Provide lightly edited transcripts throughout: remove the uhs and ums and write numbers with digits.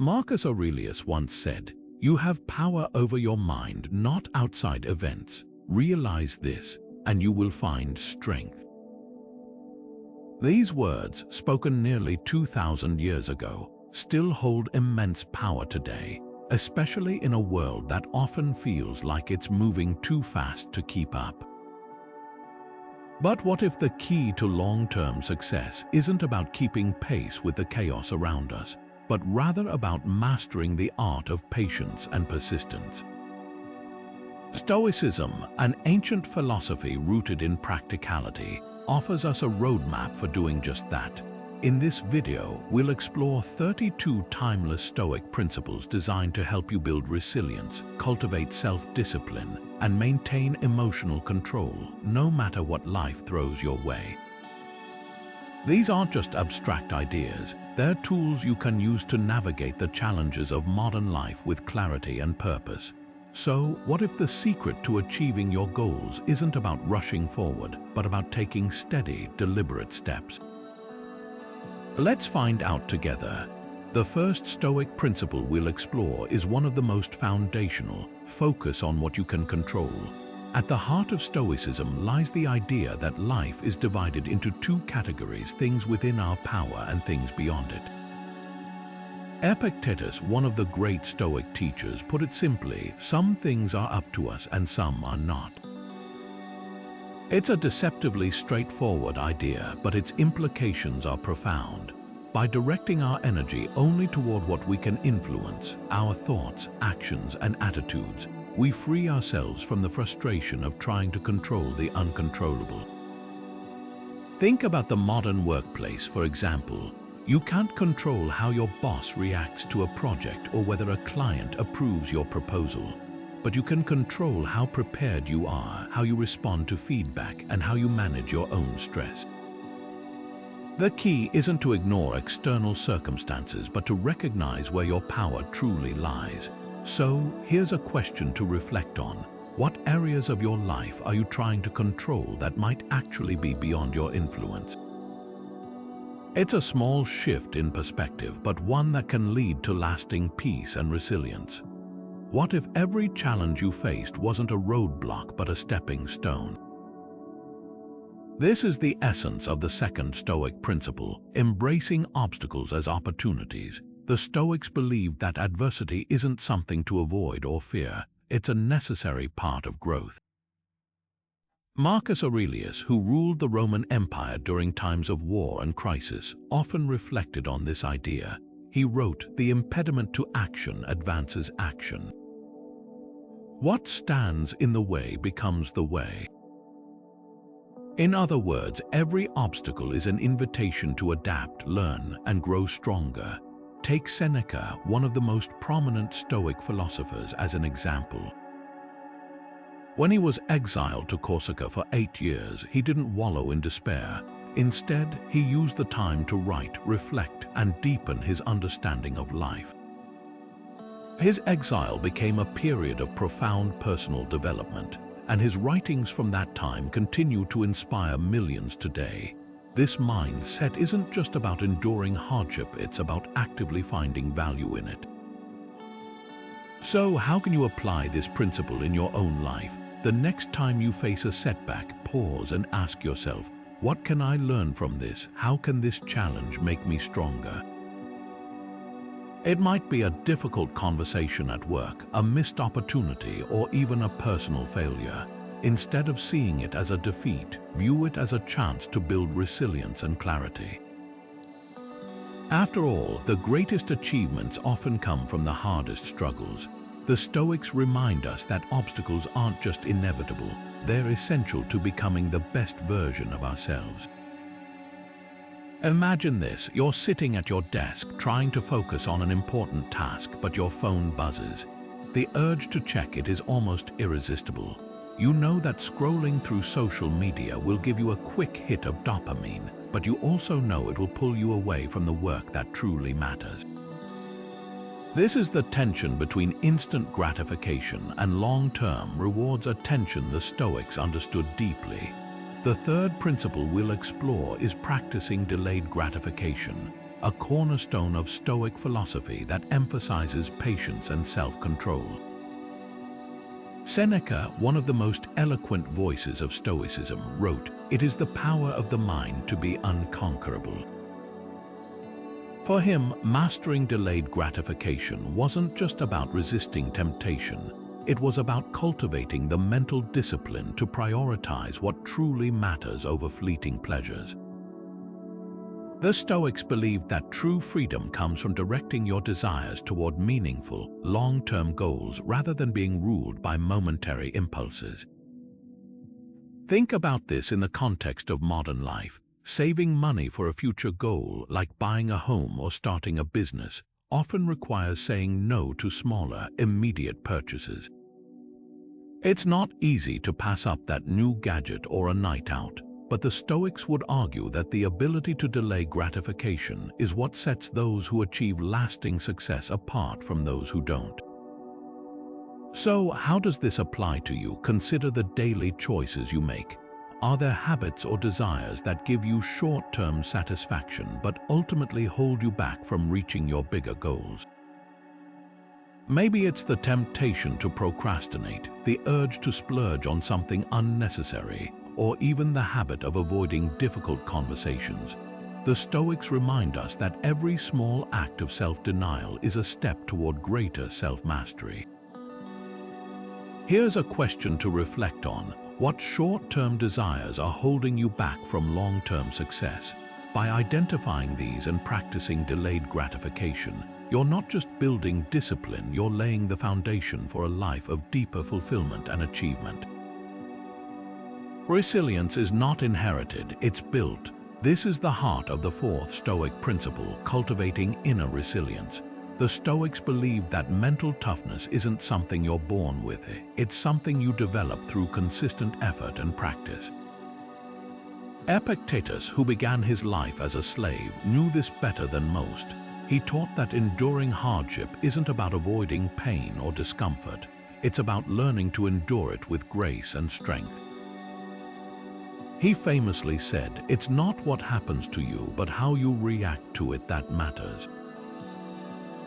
Marcus Aurelius once said, "You have power over your mind, not outside events. Realize this, and you will find strength." These words, spoken nearly 2,000 years ago, still hold immense power today, especially in a world that often feels like it's moving too fast to keep up. But what if the key to long-term success isn't about keeping pace with the chaos around us, but rather about mastering the art of patience and persistence? Stoicism, an ancient philosophy rooted in practicality, offers us a roadmap for doing just that. In this video, we'll explore 32 timeless Stoic principles designed to help you build resilience, cultivate self-discipline, and maintain emotional control, no matter what life throws your way. These aren't just abstract ideas, they're tools you can use to navigate the challenges of modern life with clarity and purpose. So, what if the secret to achieving your goals isn't about rushing forward, but about taking steady, deliberate steps? Let's find out together. The first Stoic principle we'll explore is one of the most foundational: focus on what you can control. At the heart of Stoicism lies the idea that life is divided into two categories: things within our power and things beyond it. Epictetus, one of the great Stoic teachers, put it simply: some things are up to us and some are not. It's a deceptively straightforward idea, but its implications are profound. By directing our energy only toward what we can influence, our thoughts, actions, and attitudes, we free ourselves from the frustration of trying to control the uncontrollable. Think about the modern workplace, for example. You can't control how your boss reacts to a project or whether a client approves your proposal. But you can control how prepared you are, how you respond to feedback, and how you manage your own stress. The key isn't to ignore external circumstances, but to recognize where your power truly lies. So, here's a question to reflect on. What areas of your life are you trying to control that might actually be beyond your influence? It's a small shift in perspective, but one that can lead to lasting peace and resilience. What if every challenge you faced wasn't a roadblock but a stepping stone? This is the essence of the second Stoic principle, embracing obstacles as opportunities. The Stoics believed that adversity isn't something to avoid or fear, it's a necessary part of growth. Marcus Aurelius, who ruled the Roman Empire during times of war and crisis, often reflected on this idea. He wrote, "The impediment to action advances action. What stands in the way becomes the way." In other words, every obstacle is an invitation to adapt, learn, and grow stronger. Take Seneca, one of the most prominent Stoic philosophers, as an example. When he was exiled to Corsica for 8 years, he didn't wallow in despair. Instead, he used the time to write, reflect, and deepen his understanding of life. His exile became a period of profound personal development, and his writings from that time continue to inspire millions today. This mindset isn't just about enduring hardship, it's about actively finding value in it. So, how can you apply this principle in your own life? The next time you face a setback, pause and ask yourself, what can I learn from this? How can this challenge make me stronger? It might be a difficult conversation at work, a missed opportunity, or even a personal failure. Instead of seeing it as a defeat, view it as a chance to build resilience and clarity. After all, the greatest achievements often come from the hardest struggles. The Stoics remind us that obstacles aren't just inevitable, they're essential to becoming the best version of ourselves. Imagine this: you're sitting at your desk trying to focus on an important task, but your phone buzzes. The urge to check it is almost irresistible. You know that scrolling through social media will give you a quick hit of dopamine, but you also know it will pull you away from the work that truly matters. This is the tension between instant gratification and long-term rewards, a tension the Stoics understood deeply. The third principle we'll explore is practicing delayed gratification, a cornerstone of Stoic philosophy that emphasizes patience and self-control. Seneca, one of the most eloquent voices of Stoicism, wrote, "It is the power of the mind to be unconquerable." For him, mastering delayed gratification wasn't just about resisting temptation. It was about cultivating the mental discipline to prioritize what truly matters over fleeting pleasures. The Stoics believed that true freedom comes from directing your desires toward meaningful, long-term goals rather than being ruled by momentary impulses. Think about this in the context of modern life. Saving money for a future goal, like buying a home or starting a business, often requires saying no to smaller, immediate purchases. It's not easy to pass up that new gadget or a night out, but the Stoics would argue that the ability to delay gratification is what sets those who achieve lasting success apart from those who don't. So, how does this apply to you? Consider the daily choices you make. Are there habits or desires that give you short-term satisfaction but ultimately hold you back from reaching your bigger goals? Maybe it's the temptation to procrastinate, the urge to splurge on something unnecessary, or even the habit of avoiding difficult conversations. The Stoics remind us that every small act of self-denial is a step toward greater self-mastery. Here's a question to reflect on. What short-term desires are holding you back from long-term success? By identifying these and practicing delayed gratification, you're not just building discipline, you're laying the foundation for a life of deeper fulfillment and achievement. Resilience is not inherited, it's built. This is the heart of the fourth Stoic principle, cultivating inner resilience. The Stoics believe that mental toughness isn't something you're born with, it's something you develop through consistent effort and practice. Epictetus, who began his life as a slave, knew this better than most. He taught that enduring hardship isn't about avoiding pain or discomfort, it's about learning to endure it with grace and strength. He famously said, "It's not what happens to you, but how you react to it that matters."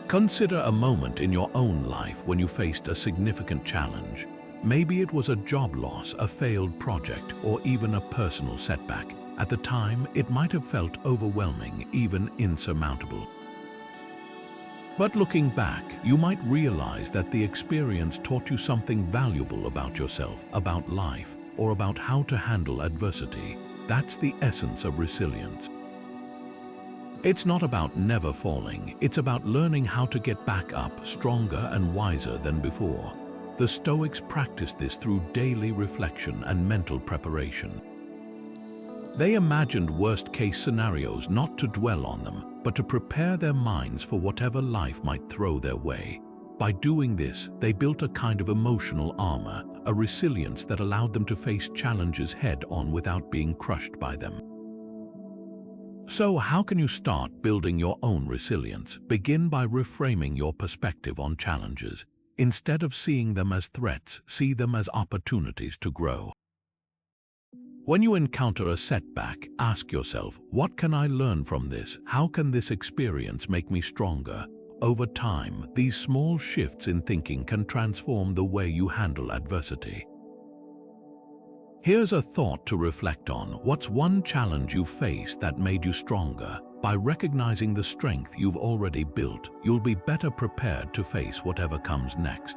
Consider a moment in your own life when you faced a significant challenge. Maybe it was a job loss, a failed project, or even a personal setback. At the time, it might have felt overwhelming, even insurmountable. But looking back, you might realize that the experience taught you something valuable about yourself, about life, or about how to handle adversity. That's the essence of resilience. It's not about never falling, it's about learning how to get back up stronger and wiser than before. The Stoics practiced this through daily reflection and mental preparation. They imagined worst-case scenarios not to dwell on them, but to prepare their minds for whatever life might throw their way. By doing this, they built a kind of emotional armor, a resilience that allowed them to face challenges head-on without being crushed by them. So how can you start building your own resilience? Begin by reframing your perspective on challenges. Instead of seeing them as threats, see them as opportunities to grow. When you encounter a setback, ask yourself, what can I learn from this? How can this experience make me stronger? Over time, these small shifts in thinking can transform the way you handle adversity. Here's a thought to reflect on. What's one challenge you faced that made you stronger? By recognizing the strength you've already built, you'll be better prepared to face whatever comes next.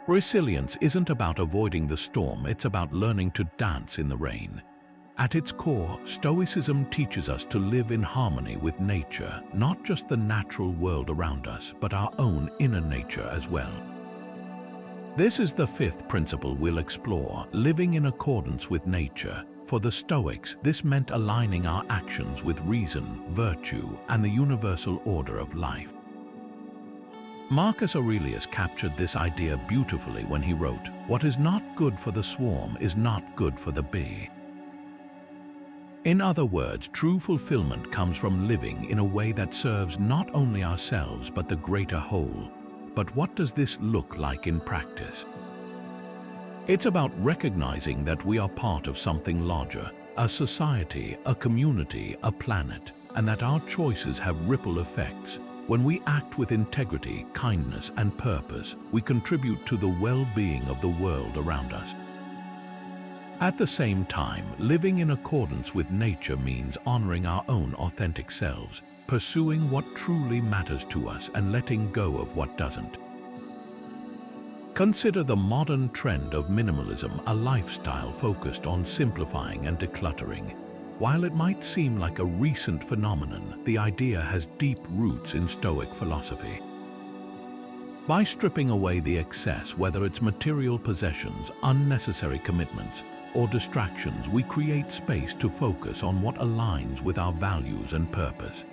Resilience isn't about avoiding the storm, it's about learning to dance in the rain. At its core, Stoicism teaches us to live in harmony with nature, not just the natural world around us, but our own inner nature as well. This is the fifth principle we'll explore, living in accordance with nature. For the Stoics, this meant aligning our actions with reason, virtue, and the universal order of life. Marcus Aurelius captured this idea beautifully when he wrote, "What is not good for the swarm is not good for the bee." In other words, true fulfillment comes from living in a way that serves not only ourselves but the greater whole. But what does this look like in practice? It's about recognizing that we are part of something larger, a society, a community, a planet. and that our choices have ripple effects. When we act with integrity, kindness, and purpose, we contribute to the well-being of the world around us. At the same time, living in accordance with nature means honoring our own authentic selves, pursuing what truly matters to us and letting go of what doesn't. Consider the modern trend of minimalism, a lifestyle focused on simplifying and decluttering. While it might seem like a recent phenomenon, the idea has deep roots in Stoic philosophy. By stripping away the excess, whether it's material possessions, unnecessary commitments, or distractions, we create space to focus on what aligns with our values and purpose.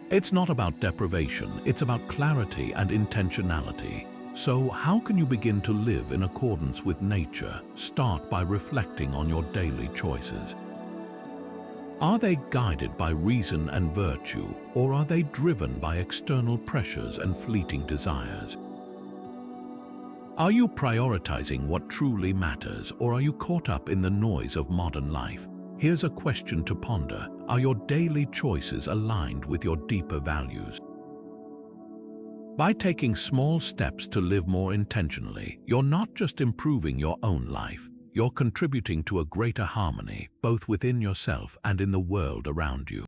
It's not about deprivation, it's about clarity and intentionality. So, how can you begin to live in accordance with nature? Start by reflecting on your daily choices. Are they guided by reason and virtue, or are they driven by external pressures and fleeting desires? Are you prioritizing what truly matters, or are you caught up in the noise of modern life? Here's a question to ponder. Are your daily choices aligned with your deeper values? By taking small steps to live more intentionally, you're not just improving your own life, you're contributing to a greater harmony, both within yourself and in the world around you.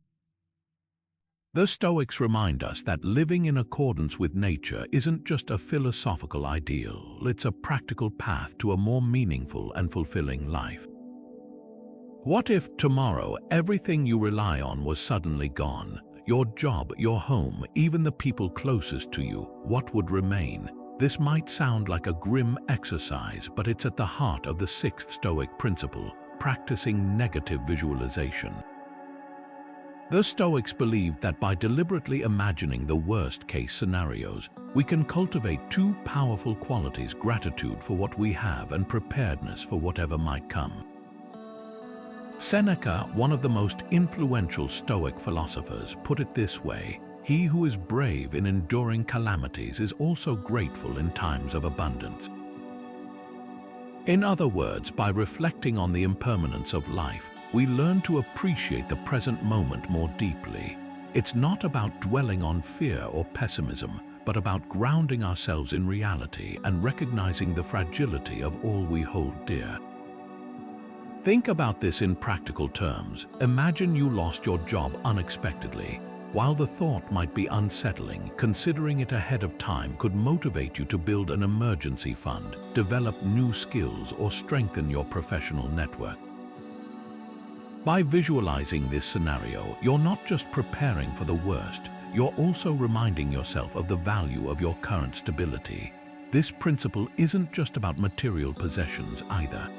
The Stoics remind us that living in accordance with nature isn't just a philosophical ideal, it's a practical path to a more meaningful and fulfilling life. What if tomorrow everything you rely on was suddenly gone? Your job, your home, even the people closest to you, what would remain? This might sound like a grim exercise, but it's at the heart of the sixth Stoic principle, practicing negative visualization. The Stoics believed that by deliberately imagining the worst-case scenarios, we can cultivate two powerful qualities: gratitude for what we have and preparedness for whatever might come. Seneca, one of the most influential Stoic philosophers, put it this way: "He who is brave in enduring calamities is also grateful in times of abundance." In other words, by reflecting on the impermanence of life, we learn to appreciate the present moment more deeply. It's not about dwelling on fear or pessimism, but about grounding ourselves in reality and recognizing the fragility of all we hold dear. Think about this in practical terms. Imagine you lost your job unexpectedly. While the thought might be unsettling, considering it ahead of time could motivate you to build an emergency fund, develop new skills, or strengthen your professional network. By visualizing this scenario, you're not just preparing for the worst, you're also reminding yourself of the value of your current stability. This principle isn't just about material possessions either.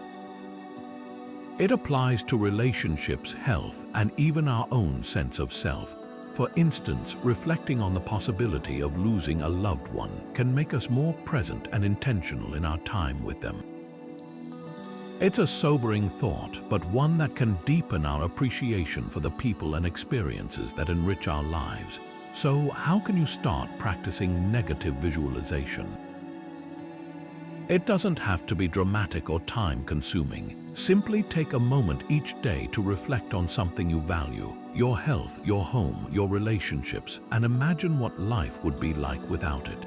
It applies to relationships, health, and even our own sense of self. For instance, reflecting on the possibility of losing a loved one can make us more present and intentional in our time with them. It's a sobering thought, but one that can deepen our appreciation for the people and experiences that enrich our lives. So, how can you start practicing negative visualization? It doesn't have to be dramatic or time-consuming. Simply take a moment each day to reflect on something you value: your health, your home, your relationships, and imagine what life would be like without it.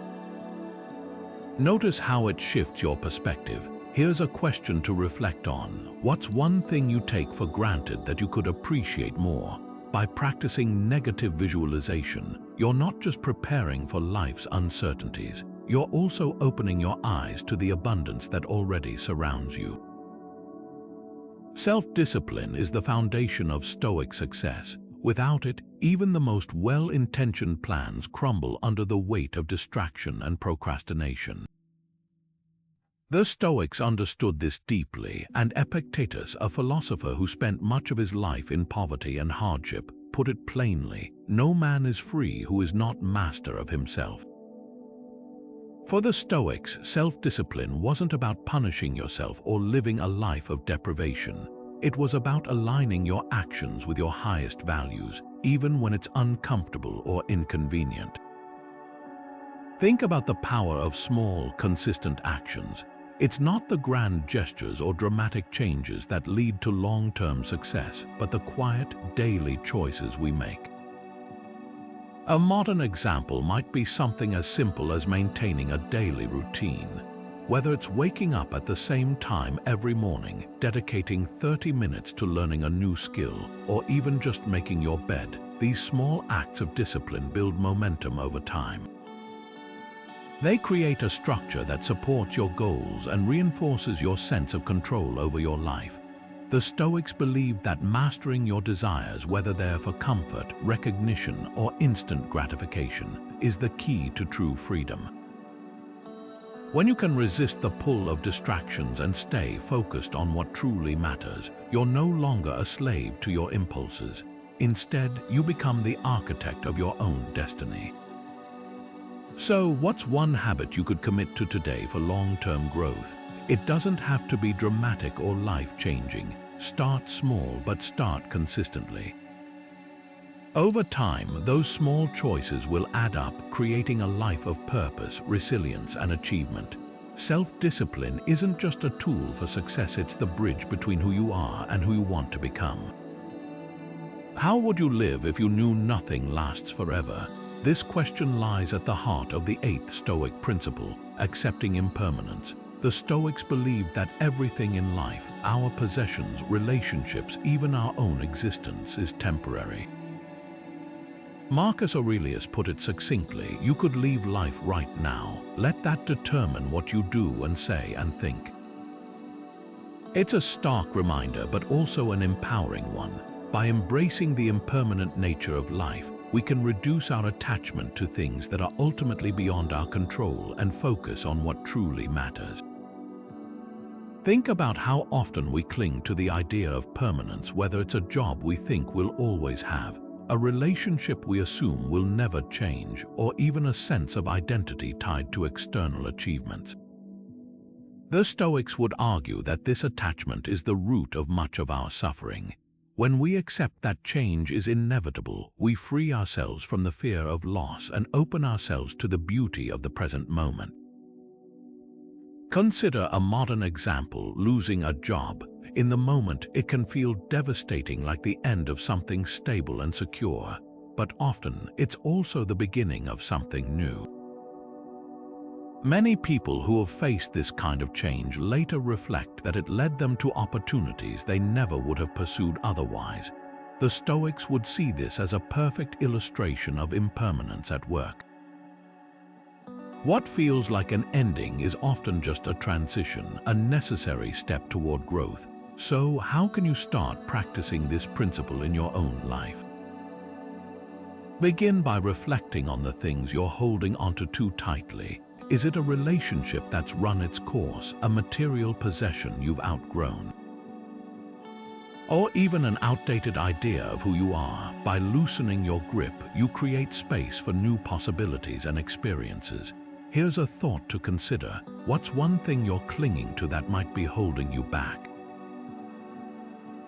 Notice how it shifts your perspective. Here's a question to reflect on. What's one thing you take for granted that you could appreciate more? By practicing negative visualization, you're not just preparing for life's uncertainties, you're also opening your eyes to the abundance that already surrounds you. Self-discipline is the foundation of Stoic success. Without it, even the most well-intentioned plans crumble under the weight of distraction and procrastination. The Stoics understood this deeply, and Epictetus, a philosopher who spent much of his life in poverty and hardship, put it plainly: "No man is free who is not master of himself." For the Stoics, self-discipline wasn't about punishing yourself or living a life of deprivation. It was about aligning your actions with your highest values, even when it's uncomfortable or inconvenient. Think about the power of small, consistent actions. It's not the grand gestures or dramatic changes that lead to long-term success, but the quiet, daily choices we make. A modern example might be something as simple as maintaining a daily routine. Whether it's waking up at the same time every morning, dedicating 30 minutes to learning a new skill, or even just making your bed, these small acts of discipline build momentum over time. They create a structure that supports your goals and reinforces your sense of control over your life. The Stoics believed that mastering your desires, whether they're for comfort, recognition, or instant gratification, is the key to true freedom. When you can resist the pull of distractions and stay focused on what truly matters, you're no longer a slave to your impulses. Instead, you become the architect of your own destiny. So, what's one habit you could commit to today for long-term growth? It doesn't have to be dramatic or life-changing. Start small, but start consistently. Over time, those small choices will add up, creating a life of purpose, resilience, and achievement. Self-discipline isn't just a tool for success, it's the bridge between who you are and who you want to become. How would you live if you knew nothing lasts forever? This question lies at the heart of the 8th Stoic principle, accepting impermanence. The Stoics believed that everything in life, our possessions, relationships, even our own existence, is temporary. Marcus Aurelius put it succinctly: you could leave life right now. Let that determine what you do and say and think. It's a stark reminder, but also an empowering one. By embracing the impermanent nature of life, we can reduce our attachment to things that are ultimately beyond our control and focus on what truly matters. Think about how often we cling to the idea of permanence, whether it's a job we think we'll always have, a relationship we assume will never change, or even a sense of identity tied to external achievements. The Stoics would argue that this attachment is the root of much of our suffering. When we accept that change is inevitable, we free ourselves from the fear of loss and open ourselves to the beauty of the present moment. Consider a modern example: losing a job. In the moment, it can feel devastating, like the end of something stable and secure, but often it's also the beginning of something new. Many people who have faced this kind of change later reflect that it led them to opportunities they never would have pursued otherwise. The Stoics would see this as a perfect illustration of impermanence at work. What feels like an ending is often just a transition, a necessary step toward growth. So, how can you start practicing this principle in your own life? Begin by reflecting on the things you're holding onto too tightly. Is it a relationship that's run its course, a material possession you've outgrown, or even an outdated idea of who you are? By loosening your grip, you create space for new possibilities and experiences. Here's a thought to consider: what's one thing you're clinging to that might be holding you back?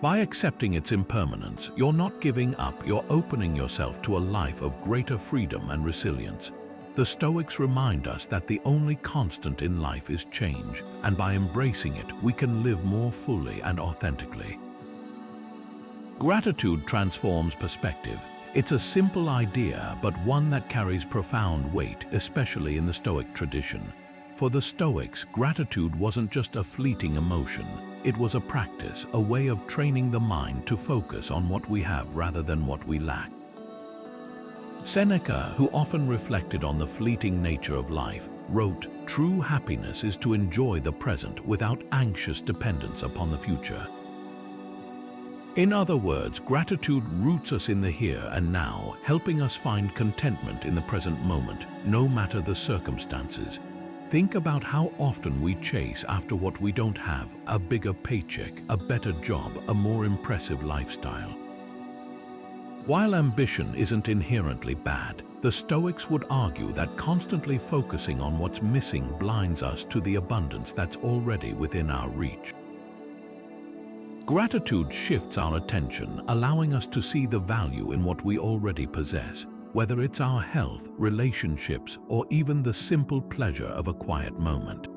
By accepting its impermanence, you're not giving up, you're opening yourself to a life of greater freedom and resilience. The Stoics remind us that the only constant in life is change, and by embracing it, we can live more fully and authentically. Gratitude transforms perspective. It's a simple idea, but one that carries profound weight, especially in the Stoic tradition. For the Stoics, gratitude wasn't just a fleeting emotion. It was a practice, a way of training the mind to focus on what we have rather than what we lack. Seneca, who often reflected on the fleeting nature of life, wrote, "True happiness is to enjoy the present without anxious dependence upon the future." In other words, gratitude roots us in the here and now, helping us find contentment in the present moment, no matter the circumstances. Think about how often we chase after what we don't have: a bigger paycheck, a better job, a more impressive lifestyle. While ambition isn't inherently bad, the Stoics would argue that constantly focusing on what's missing blinds us to the abundance that's already within our reach. Gratitude shifts our attention, allowing us to see the value in what we already possess, whether it's our health, relationships, or even the simple pleasure of a quiet moment.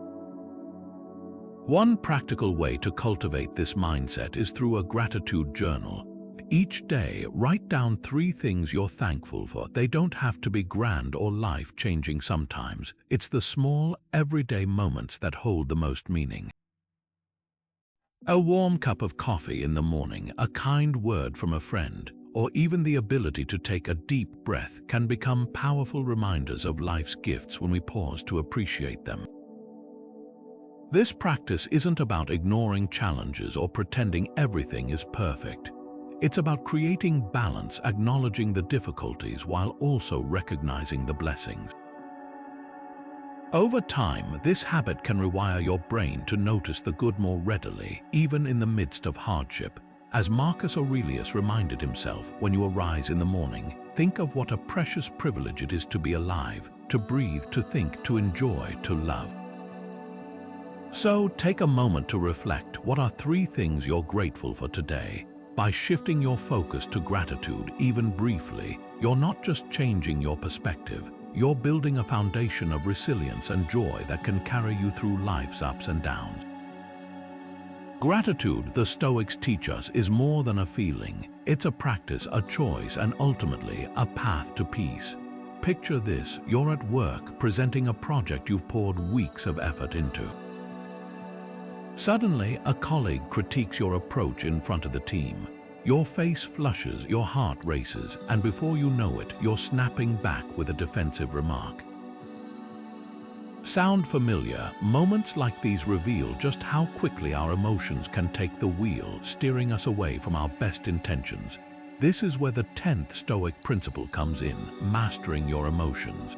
One practical way to cultivate this mindset is through a gratitude journal. Each day, write down 3 things you're thankful for. They don't have to be grand or life-changing sometimes. It's the small, everyday moments that hold the most meaning. A warm cup of coffee in the morning, a kind word from a friend, or even the ability to take a deep breath can become powerful reminders of life's gifts when we pause to appreciate them. This practice isn't about ignoring challenges or pretending everything is perfect. It's about creating balance, acknowledging the difficulties while also recognizing the blessings. Over time, this habit can rewire your brain to notice the good more readily, even in the midst of hardship. As Marcus Aurelius reminded himself, when you arise in the morning, think of what a precious privilege it is to be alive, to breathe, to think, to enjoy, to love. So take a moment to reflect. What are 3 things you're grateful for today? By shifting your focus to gratitude, even briefly, you're not just changing your perspective, you're building a foundation of resilience and joy that can carry you through life's ups and downs. Gratitude, the Stoics teach us, is more than a feeling. It's a practice, a choice, and ultimately a path to peace. Picture this: you're at work presenting a project you've poured weeks of effort into. Suddenly, a colleague critiques your approach in front of the team. Your face flushes, your heart races, and before you know it, you're snapping back with a defensive remark. Sound familiar? Moments like these reveal just how quickly our emotions can take the wheel, steering us away from our best intentions. This is where the 10th Stoic principle comes in: mastering your emotions.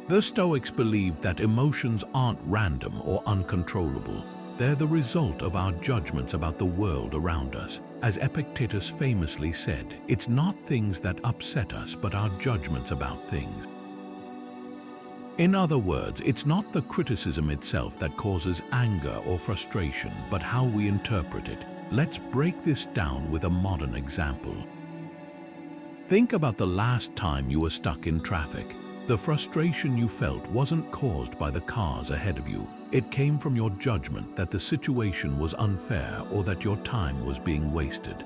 The Stoics believed that emotions aren't random or uncontrollable. They're the result of our judgments about the world around us. As Epictetus famously said, it's not things that upset us, but our judgments about things. In other words, it's not the criticism itself that causes anger or frustration, but how we interpret it. Let's break this down with a modern example. Think about the last time you were stuck in traffic. The frustration you felt wasn't caused by the cars ahead of you. It came from your judgment that the situation was unfair or that your time was being wasted.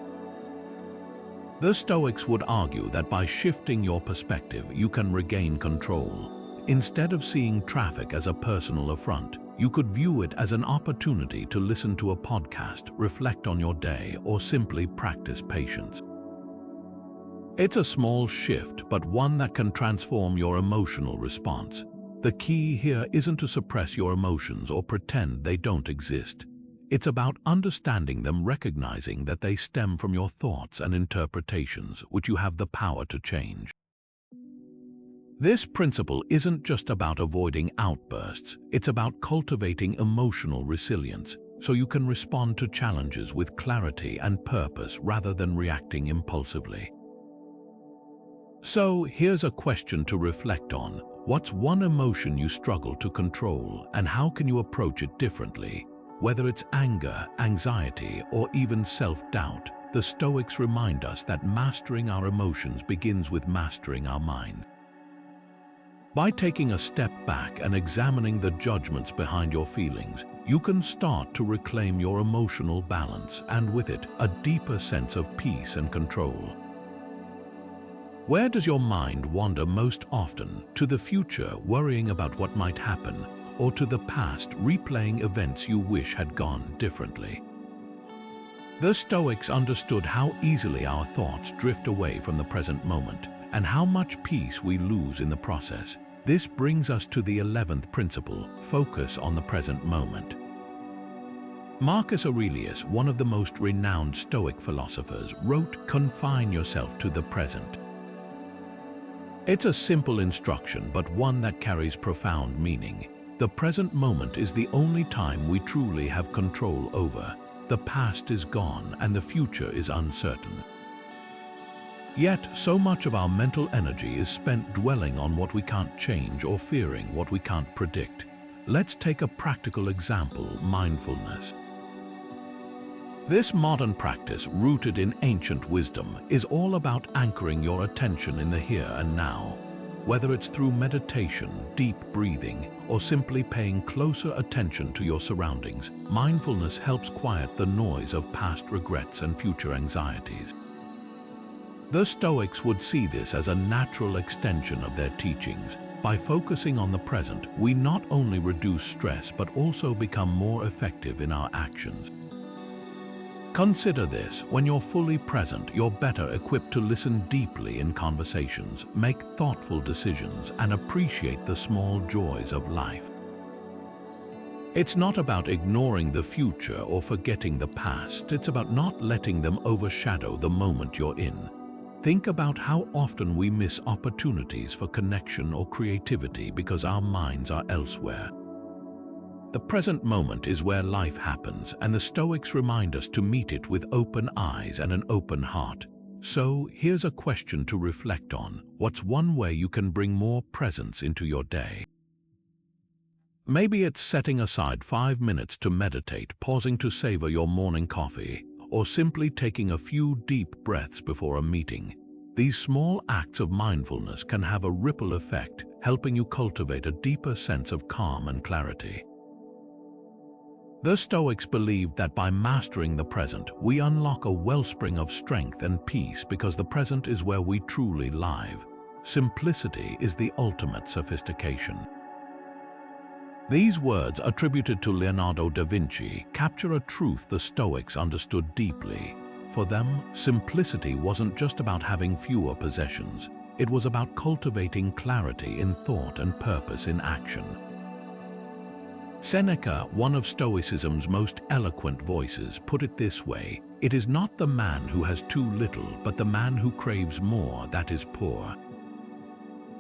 The Stoics would argue that by shifting your perspective, you can regain control. Instead of seeing traffic as a personal affront, you could view it as an opportunity to listen to a podcast, reflect on your day, or simply practice patience. It's a small shift, but one that can transform your emotional response. The key here isn't to suppress your emotions or pretend they don't exist. It's about understanding them, recognizing that they stem from your thoughts and interpretations, which you have the power to change. This principle isn't just about avoiding outbursts, it's about cultivating emotional resilience, so you can respond to challenges with clarity and purpose rather than reacting impulsively. So here's a question to reflect on. What's one emotion you struggle to control, and how can you approach it differently? Whether it's anger, anxiety, or even self-doubt, the Stoics remind us that mastering our emotions begins with mastering our mind. By taking a step back and examining the judgments behind your feelings, you can start to reclaim your emotional balance and with it, a deeper sense of peace and control. Where does your mind wander most often? To the future, worrying about what might happen, or to the past, replaying events you wish had gone differently? The Stoics understood how easily our thoughts drift away from the present moment, and how much peace we lose in the process. This brings us to the 11th principle: focus on the present moment. Marcus Aurelius, one of the most renowned Stoic philosophers, wrote, "Confine yourself to the present." It's a simple instruction, but one that carries profound meaning. The present moment is the only time we truly have control over. The past is gone and the future is uncertain. Yet, so much of our mental energy is spent dwelling on what we can't change or fearing what we can't predict. Let's take a practical example: mindfulness. This modern practice, rooted in ancient wisdom, is all about anchoring your attention in the here and now. Whether it's through meditation, deep breathing, or simply paying closer attention to your surroundings, mindfulness helps quiet the noise of past regrets and future anxieties. The Stoics would see this as a natural extension of their teachings. By focusing on the present, we not only reduce stress but also become more effective in our actions. Consider this: when you're fully present, you're better equipped to listen deeply in conversations, make thoughtful decisions, and appreciate the small joys of life. It's not about ignoring the future or forgetting the past. It's about not letting them overshadow the moment you're in. Think about how often we miss opportunities for connection or creativity because our minds are elsewhere. The present moment is where life happens, and the Stoics remind us to meet it with open eyes and an open heart. So, here's a question to reflect on. What's one way you can bring more presence into your day? Maybe it's setting aside 5 minutes to meditate, pausing to savor your morning coffee, or simply taking a few deep breaths before a meeting. These small acts of mindfulness can have a ripple effect, helping you cultivate a deeper sense of calm and clarity. The Stoics believed that by mastering the present, we unlock a wellspring of strength and peace because the present is where we truly live. Simplicity is the ultimate sophistication. These words, attributed to Leonardo da Vinci, capture a truth the Stoics understood deeply. For them, simplicity wasn't just about having fewer possessions. It was about cultivating clarity in thought and purpose in action. Seneca, one of Stoicism's most eloquent voices, put it this way: "It is not the man who has too little, but the man who craves more that is poor."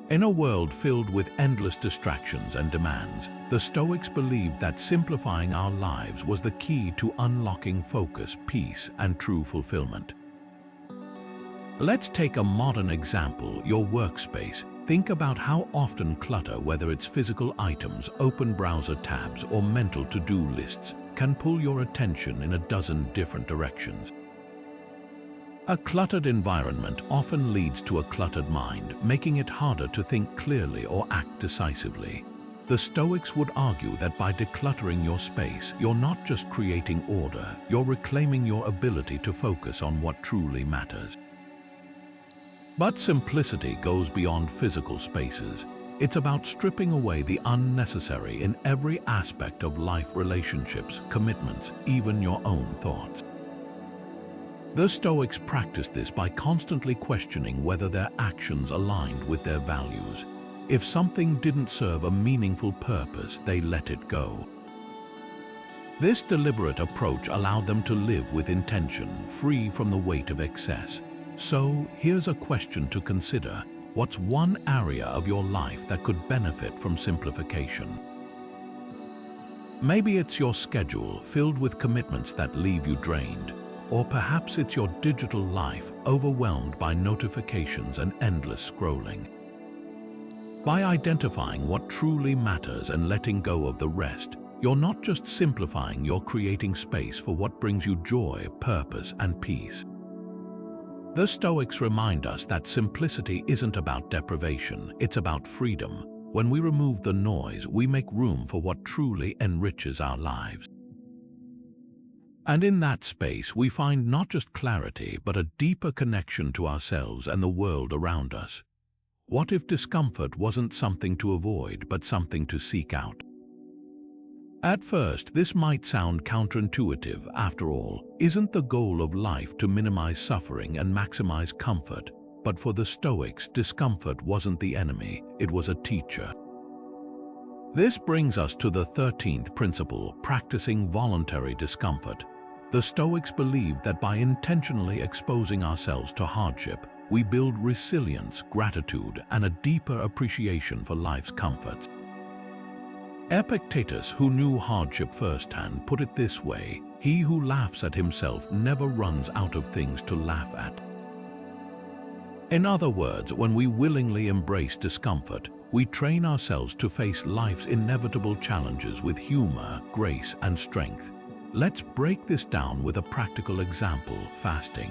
In a world filled with endless distractions and demands, the Stoics believed that simplifying our lives was the key to unlocking focus, peace, and true fulfillment. Let's take a modern example: your workspace. Think about how often clutter, whether it's physical items, open browser tabs, or mental to-do lists, can pull your attention in a dozen different directions. A cluttered environment often leads to a cluttered mind, making it harder to think clearly or act decisively. The Stoics would argue that by decluttering your space, you're not just creating order, you're reclaiming your ability to focus on what truly matters. But simplicity goes beyond physical spaces. It's about stripping away the unnecessary in every aspect of life: relationships, commitments, even your own thoughts. The Stoics practiced this by constantly questioning whether their actions aligned with their values. If something didn't serve a meaningful purpose, they let it go. This deliberate approach allowed them to live with intention, free from the weight of excess. So, here's a question to consider: what's one area of your life that could benefit from simplification? Maybe it's your schedule, filled with commitments that leave you drained. Or perhaps it's your digital life, overwhelmed by notifications and endless scrolling. By identifying what truly matters and letting go of the rest, you're not just simplifying, you're creating space for what brings you joy, purpose, and peace. The Stoics remind us that simplicity isn't about deprivation, it's about freedom. When we remove the noise, we make room for what truly enriches our lives. And in that space, we find not just clarity, but a deeper connection to ourselves and the world around us. What if discomfort wasn't something to avoid, but something to seek out? At first, this might sound counterintuitive. After all, isn't the goal of life to minimize suffering and maximize comfort? But for the Stoics, discomfort wasn't the enemy, it was a teacher. This brings us to the 13th principle: practicing voluntary discomfort. The Stoics believed that by intentionally exposing ourselves to hardship, we build resilience, gratitude, and a deeper appreciation for life's comforts. Epictetus, who knew hardship firsthand, put it this way: "He who laughs at himself never runs out of things to laugh at." In other words, when we willingly embrace discomfort, we train ourselves to face life's inevitable challenges with humor, grace, and strength. Let's break this down with a practical example: fasting.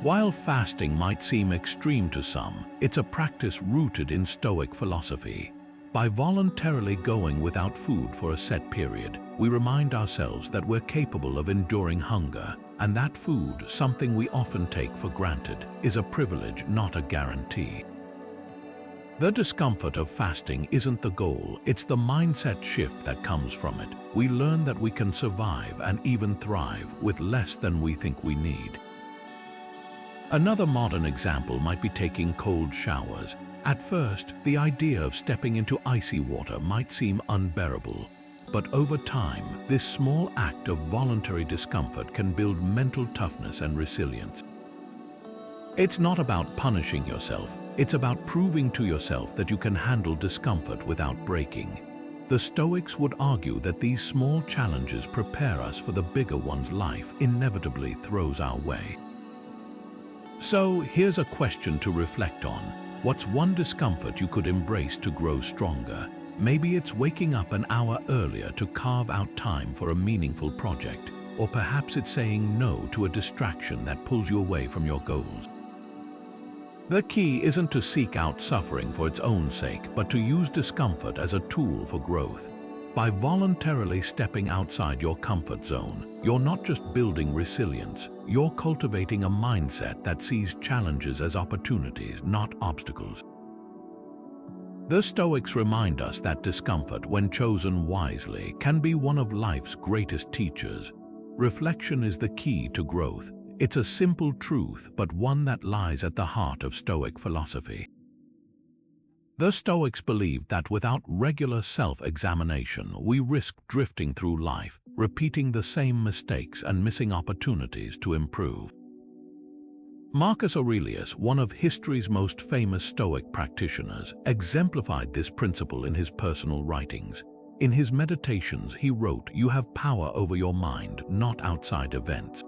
While fasting might seem extreme to some, it's a practice rooted in Stoic philosophy. By voluntarily going without food for a set period, we remind ourselves that we're capable of enduring hunger, and that food, something we often take for granted, is a privilege, not a guarantee. The discomfort of fasting isn't the goal, it's the mindset shift that comes from it. We learn that we can survive and even thrive with less than we think we need. Another modern example might be taking cold showers. At first, the idea of stepping into icy water might seem unbearable, but over time, this small act of voluntary discomfort can build mental toughness and resilience. It's not about punishing yourself, it's about proving to yourself that you can handle discomfort without breaking. The Stoics would argue that these small challenges prepare us for the bigger ones life inevitably throws our way. So here's a question to reflect on. What's one discomfort you could embrace to grow stronger? Maybe it's waking up an hour earlier to carve out time for a meaningful project, or perhaps it's saying no to a distraction that pulls you away from your goals. The key isn't to seek out suffering for its own sake, but to use discomfort as a tool for growth. By voluntarily stepping outside your comfort zone, you're not just building resilience, you're cultivating a mindset that sees challenges as opportunities, not obstacles. The Stoics remind us that discomfort, when chosen wisely, can be one of life's greatest teachers. Reflection is the key to growth. It's a simple truth, but one that lies at the heart of Stoic philosophy. The Stoics believed that without regular self-examination, we risk drifting through life, repeating the same mistakes and missing opportunities to improve. Marcus Aurelius, one of history's most famous Stoic practitioners, exemplified this principle in his personal writings. In his meditations, he wrote, "You have power over your mind, not outside events.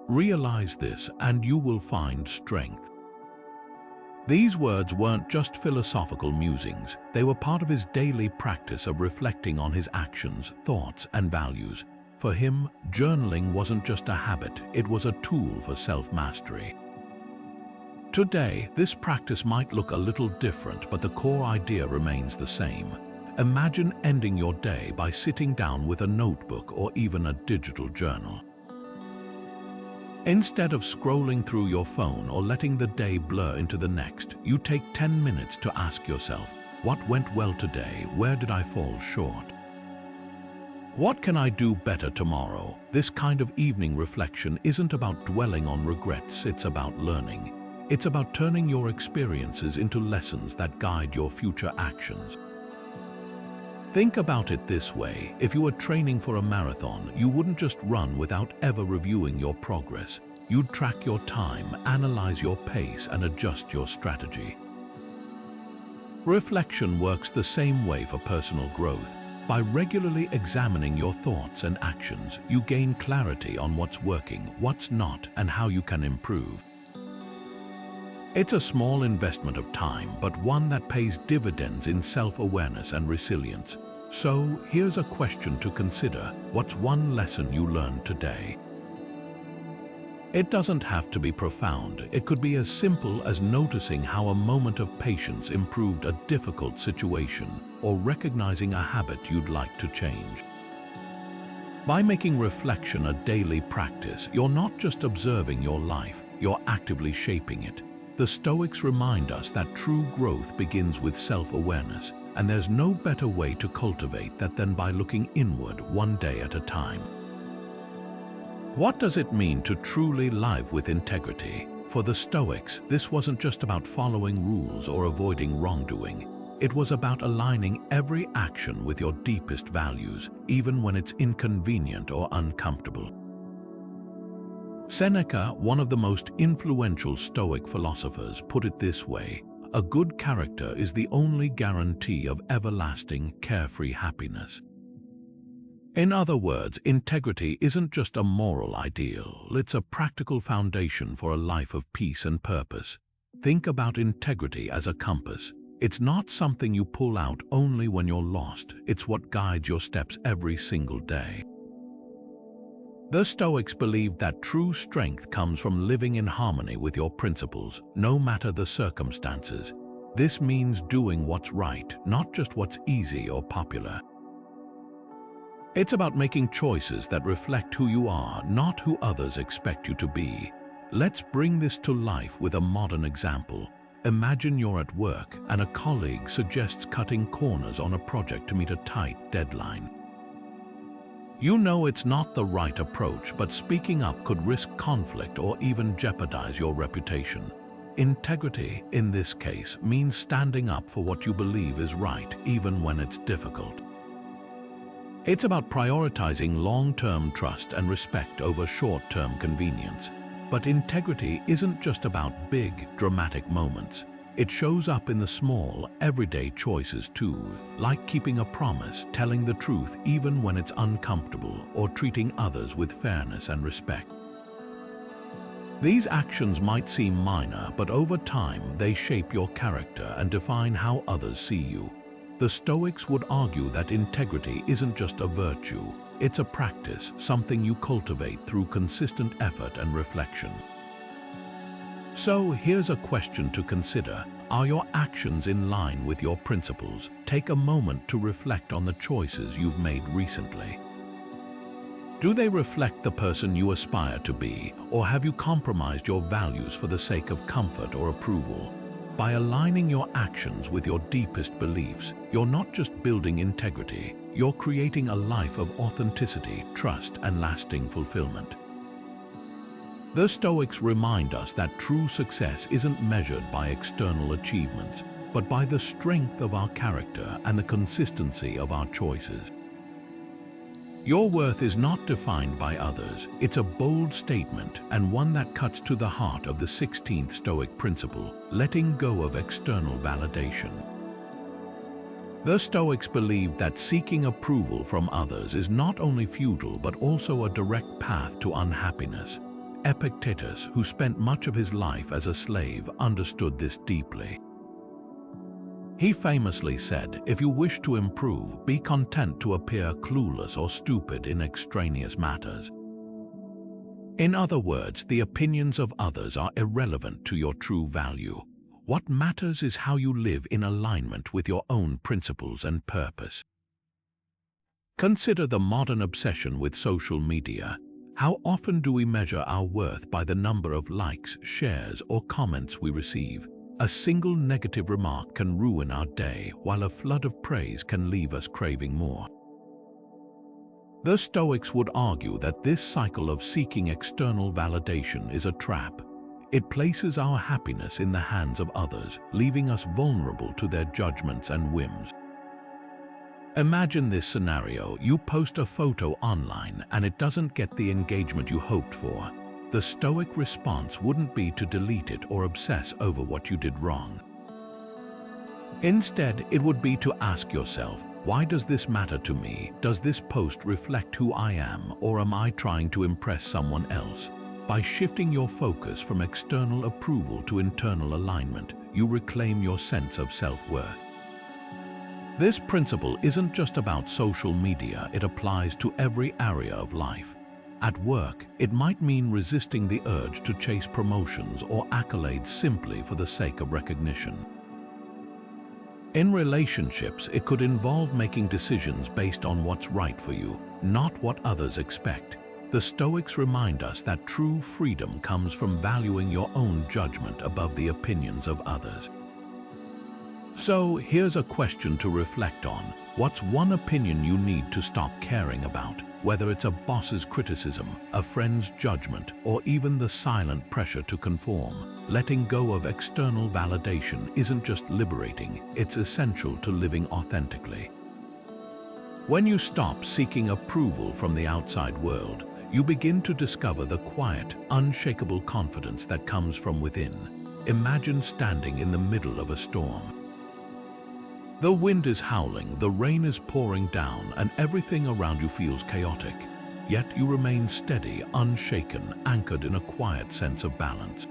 Realize this, and you will find strength." These words weren't just philosophical musings, they were part of his daily practice of reflecting on his actions, thoughts, and values. For him, journaling wasn't just a habit, it was a tool for self-mastery. Today, this practice might look a little different, but the core idea remains the same. Imagine ending your day by sitting down with a notebook or even a digital journal. Instead of scrolling through your phone or letting the day blur into the next, you take 10 minutes to ask yourself, what went well today? Where did I fall short? What can I do better tomorrow? This kind of evening reflection isn't about dwelling on regrets, it's about learning. It's about turning your experiences into lessons that guide your future actions. Think about it this way, if you were training for a marathon, you wouldn't just run without ever reviewing your progress. You'd track your time, analyze your pace, and adjust your strategy. Reflection works the same way for personal growth. By regularly examining your thoughts and actions, you gain clarity on what's working, what's not, and how you can improve. It's a small investment of time, but one that pays dividends in self-awareness and resilience. So, here's a question to consider. What's one lesson you learned today? It doesn't have to be profound. It could be as simple as noticing how a moment of patience improved a difficult situation, or recognizing a habit you'd like to change. By making reflection a daily practice, you're not just observing your life, you're actively shaping it. The Stoics remind us that true growth begins with self-awareness, and there's no better way to cultivate that than by looking inward one day at a time. What does it mean to truly live with integrity? For the Stoics, this wasn't just about following rules or avoiding wrongdoing. It was about aligning every action with your deepest values, even when it's inconvenient or uncomfortable. Seneca, one of the most influential Stoic philosophers, put it this way: a good character is the only guarantee of everlasting, carefree happiness. In other words, integrity isn't just a moral ideal, it's a practical foundation for a life of peace and purpose. Think about integrity as a compass. It's not something you pull out only when you're lost, it's what guides your steps every single day. The Stoics believed that true strength comes from living in harmony with your principles, no matter the circumstances. This means doing what's right, not just what's easy or popular. It's about making choices that reflect who you are, not who others expect you to be. Let's bring this to life with a modern example. Imagine you're at work and a colleague suggests cutting corners on a project to meet a tight deadline. You know it's not the right approach, but speaking up could risk conflict or even jeopardize your reputation. Integrity, in this case, means standing up for what you believe is right, even when it's difficult. It's about prioritizing long-term trust and respect over short-term convenience. But integrity isn't just about big, dramatic moments. It shows up in the small, everyday choices too, like keeping a promise, telling the truth even when it's uncomfortable, or treating others with fairness and respect. These actions might seem minor, but over time they shape your character and define how others see you. The Stoics would argue that integrity isn't just a virtue, it's a practice, something you cultivate through consistent effort and reflection. So here's a question to consider. Are your actions in line with your principles? Take a moment to reflect on the choices you've made recently. Do they reflect the person you aspire to be, or have you compromised your values for the sake of comfort or approval? By aligning your actions with your deepest beliefs, you're not just building integrity, you're creating a life of authenticity, trust, and lasting fulfillment. The Stoics remind us that true success isn't measured by external achievements, but by the strength of our character and the consistency of our choices. Your worth is not defined by others. It's a bold statement, and one that cuts to the heart of the 16th Stoic principle, letting go of external validation. The Stoics believed that seeking approval from others is not only futile but also a direct path to unhappiness. Epictetus, who spent much of his life as a slave, understood this deeply. He famously said, "If you wish to improve, be content to appear clueless or stupid in extraneous matters." In other words, the opinions of others are irrelevant to your true value. What matters is how you live in alignment with your own principles and purpose. Consider the modern obsession with social media. How often do we measure our worth by the number of likes, shares, or comments we receive? A single negative remark can ruin our day, while a flood of praise can leave us craving more. The Stoics would argue that this cycle of seeking external validation is a trap. It places our happiness in the hands of others, leaving us vulnerable to their judgments and whims. Imagine this scenario: you post a photo online and it doesn't get the engagement you hoped for. The Stoic response wouldn't be to delete it or obsess over what you did wrong. Instead, it would be to ask yourself, why does this matter to me? Does this post reflect who I am, or am I trying to impress someone else? By shifting your focus from external approval to internal alignment, you reclaim your sense of self-worth. This principle isn't just about social media, it applies to every area of life. At work, it might mean resisting the urge to chase promotions or accolades simply for the sake of recognition. In relationships, it could involve making decisions based on what's right for you, not what others expect. The Stoics remind us that true freedom comes from valuing your own judgment above the opinions of others. So here's a question to reflect on. What's one opinion you need to stop caring about? Whether it's a boss's criticism, a friend's judgment, or even the silent pressure to conform, letting go of external validation isn't just liberating, it's essential to living authentically. When you stop seeking approval from the outside world, you begin to discover the quiet, unshakable confidence that comes from within. Imagine standing in the middle of a storm. The wind is howling, the rain is pouring down, and everything around you feels chaotic. Yet you remain steady, unshaken, anchored in a quiet sense of balance.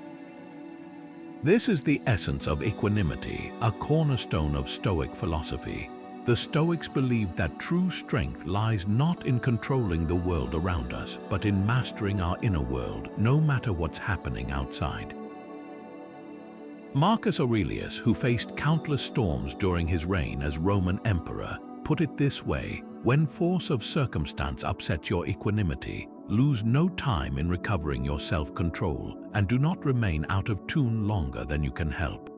This is the essence of equanimity, a cornerstone of Stoic philosophy. The Stoics believed that true strength lies not in controlling the world around us, but in mastering our inner world, no matter what's happening outside. Marcus Aurelius, who faced countless storms during his reign as Roman emperor, put it this way: when force of circumstance upsets your equanimity, lose no time in recovering your self-control, and do not remain out of tune longer than you can help.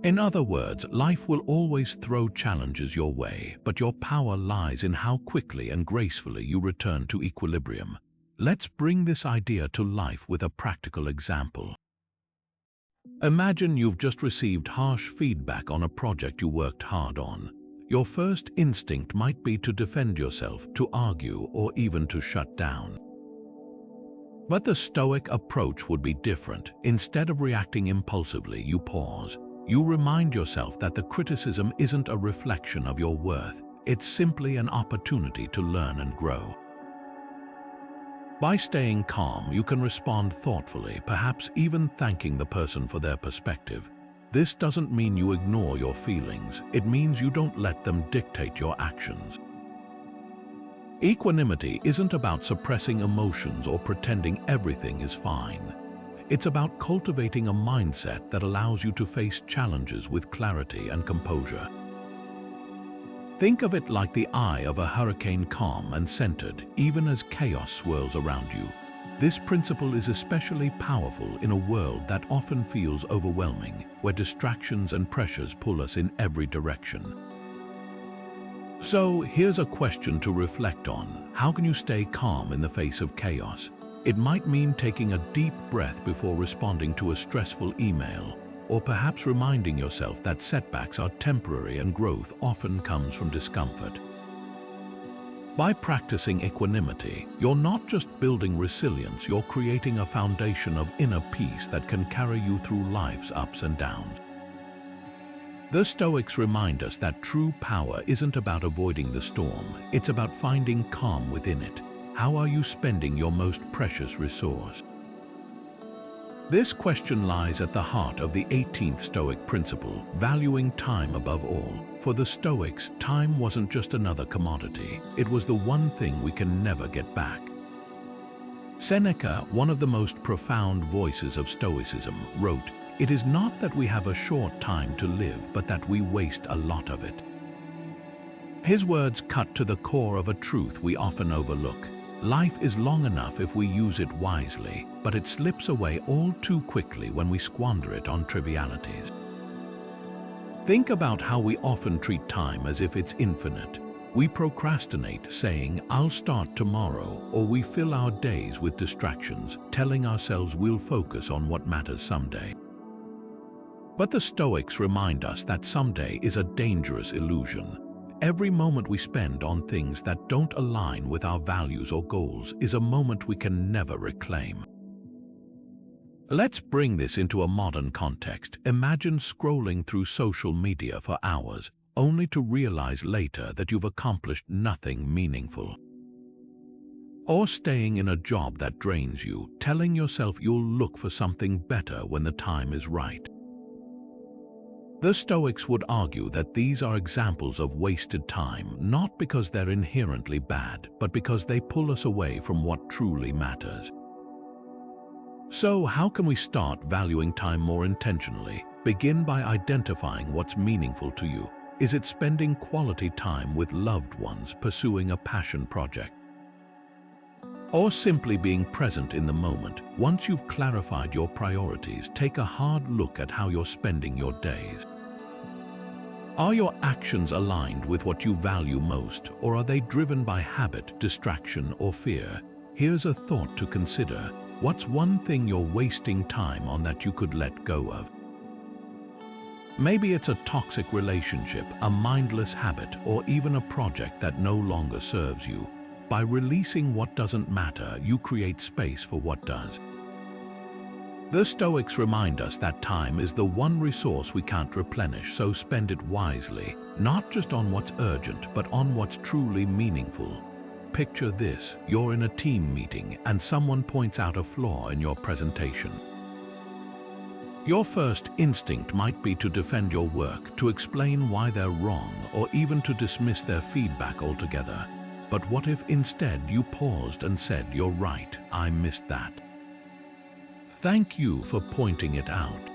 In other words, life will always throw challenges your way, but your power lies in how quickly and gracefully you return to equilibrium. Let's bring this idea to life with a practical example. Imagine you've just received harsh feedback on a project you worked hard on. Your first instinct might be to defend yourself, to argue, or even to shut down. But the Stoic approach would be different. Instead of reacting impulsively, you pause. You remind yourself that the criticism isn't a reflection of your worth. It's simply an opportunity to learn and grow. By staying calm, you can respond thoughtfully, perhaps even thanking the person for their perspective. This doesn't mean you ignore your feelings. It means you don't let them dictate your actions. Equanimity isn't about suppressing emotions or pretending everything is fine. It's about cultivating a mindset that allows you to face challenges with clarity and composure. Think of it like the eye of a hurricane, calm and centered, even as chaos swirls around you. This principle is especially powerful in a world that often feels overwhelming, where distractions and pressures pull us in every direction. So, here's a question to reflect on. How can you stay calm in the face of chaos? It might mean taking a deep breath before responding to a stressful email, or perhaps reminding yourself that setbacks are temporary and growth often comes from discomfort. By practicing equanimity, you're not just building resilience, you're creating a foundation of inner peace that can carry you through life's ups and downs. The Stoics remind us that true power isn't about avoiding the storm, it's about finding calm within it. How are you spending your most precious resource? This question lies at the heart of the 18th Stoic principle, valuing time above all. For the Stoics, time wasn't just another commodity. It was the one thing we can never get back. Seneca, one of the most profound voices of Stoicism, wrote, "It is not that we have a short time to live, but that we waste a lot of it." His words cut to the core of a truth we often overlook. Life is long enough if we use it wisely, but it slips away all too quickly when we squander it on trivialities. Think about how we often treat time as if it's infinite. We procrastinate, saying, "I'll start tomorrow," or we fill our days with distractions, telling ourselves we'll focus on what matters someday. But the Stoics remind us that someday is a dangerous illusion. Every moment we spend on things that don't align with our values or goals is a moment we can never reclaim. Let's bring this into a modern context. Imagine scrolling through social media for hours, only to realize later that you've accomplished nothing meaningful. Or staying in a job that drains you, telling yourself you'll look for something better when the time is right. The Stoics would argue that these are examples of wasted time, not because they're inherently bad, but because they pull us away from what truly matters. So, how can we start valuing time more intentionally? Begin by identifying what's meaningful to you. Is it spending quality time with loved ones, pursuing a passion project? Or simply being present in the moment? Once you've clarified your priorities, take a hard look at how you're spending your days. Are your actions aligned with what you value most, or are they driven by habit, distraction, or fear? Here's a thought to consider. What's one thing you're wasting time on that you could let go of? Maybe it's a toxic relationship, a mindless habit, or even a project that no longer serves you. By releasing what doesn't matter, you create space for what does. The Stoics remind us that time is the one resource we can't replenish, so spend it wisely, not just on what's urgent, but on what's truly meaningful. Picture this: you're in a team meeting and someone points out a flaw in your presentation. Your first instinct might be to defend your work, to explain why they're wrong, or even to dismiss their feedback altogether. But what if instead you paused and said, "You're right, I missed that. Thank you for pointing it out."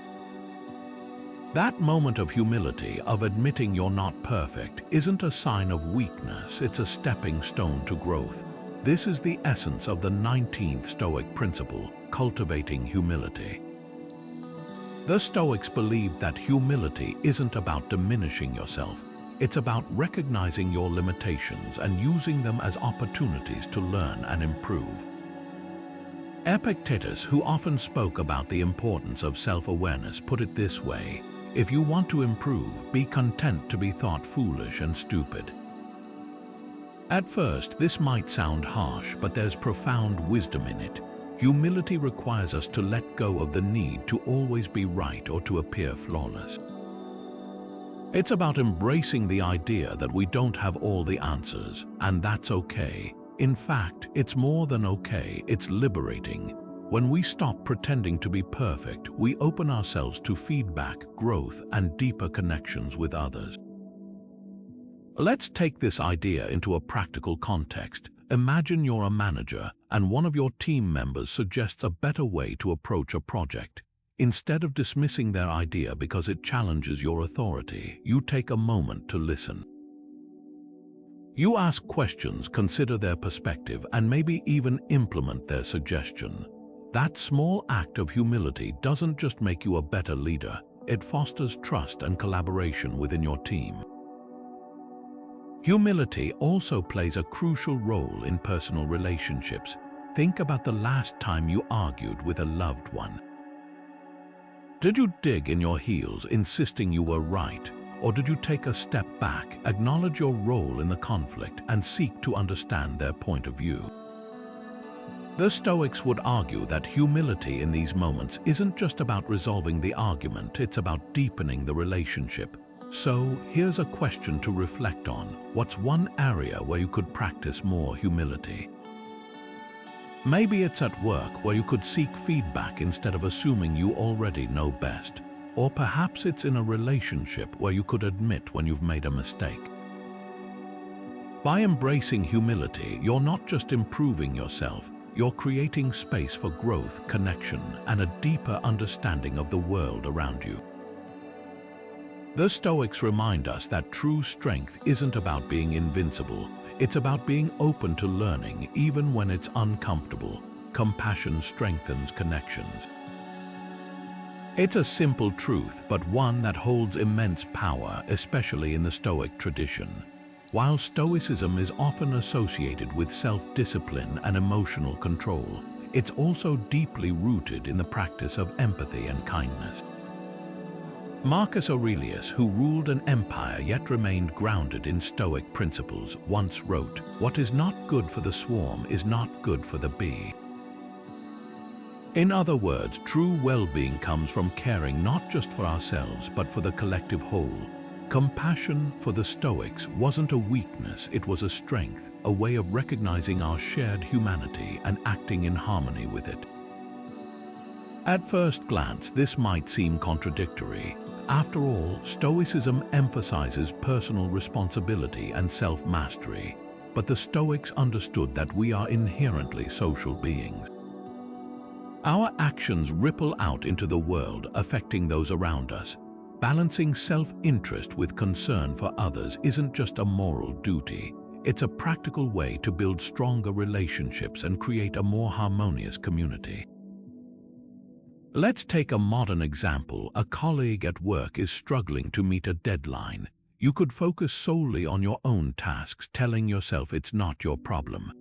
That moment of humility, of admitting you're not perfect, isn't a sign of weakness, it's a stepping stone to growth. This is the essence of the 19th Stoic principle, cultivating humility. The Stoics believed that humility isn't about diminishing yourself. It's about recognizing your limitations and using them as opportunities to learn and improve. Epictetus, who often spoke about the importance of self-awareness, put it this way: "If you want to improve, be content to be thought foolish and stupid." At first, this might sound harsh, but there's profound wisdom in it. Humility requires us to let go of the need to always be right or to appear flawless. It's about embracing the idea that we don't have all the answers, and that's okay. In fact, it's more than okay, it's liberating. When we stop pretending to be perfect, we open ourselves to feedback, growth, and deeper connections with others. Let's take this idea into a practical context. Imagine you're a manager and one of your team members suggests a better way to approach a project. Instead of dismissing their idea because it challenges your authority, you take a moment to listen. You ask questions, consider their perspective, and maybe even implement their suggestion. That small act of humility doesn't just make you a better leader, it fosters trust and collaboration within your team. Humility also plays a crucial role in personal relationships. Think about the last time you argued with a loved one. Did you dig in your heels, insisting you were right? Or did you take a step back, acknowledge your role in the conflict, and seek to understand their point of view? The Stoics would argue that humility in these moments isn't just about resolving the argument, it's about deepening the relationship. So, here's a question to reflect on. What's one area where you could practice more humility? Maybe it's at work, where you could seek feedback instead of assuming you already know best. Or perhaps it's in a relationship where you could admit when you've made a mistake. By embracing humility, you're not just improving yourself, you're creating space for growth, connection, and a deeper understanding of the world around you. The Stoics remind us that true strength isn't about being invincible, it's about being open to learning even when it's uncomfortable. Compassion strengthens connections. It's a simple truth, but one that holds immense power, especially in the Stoic tradition. While Stoicism is often associated with self-discipline and emotional control, it's also deeply rooted in the practice of empathy and kindness. Marcus Aurelius, who ruled an empire yet remained grounded in Stoic principles, once wrote, "What is not good for the swarm is not good for the bee." In other words, true well-being comes from caring not just for ourselves but for the collective whole. Compassion for the Stoics wasn't a weakness, it was a strength, a way of recognizing our shared humanity and acting in harmony with it. At first glance, this might seem contradictory. After all, Stoicism emphasizes personal responsibility and self-mastery, but the Stoics understood that we are inherently social beings. Our actions ripple out into the world, affecting those around us. Balancing self-interest with concern for others isn't just a moral duty, it's a practical way to build stronger relationships and create a more harmonious community. Let's take a modern example. A colleague at work is struggling to meet a deadline. You could focus solely on your own tasks, telling yourself it's not your problem.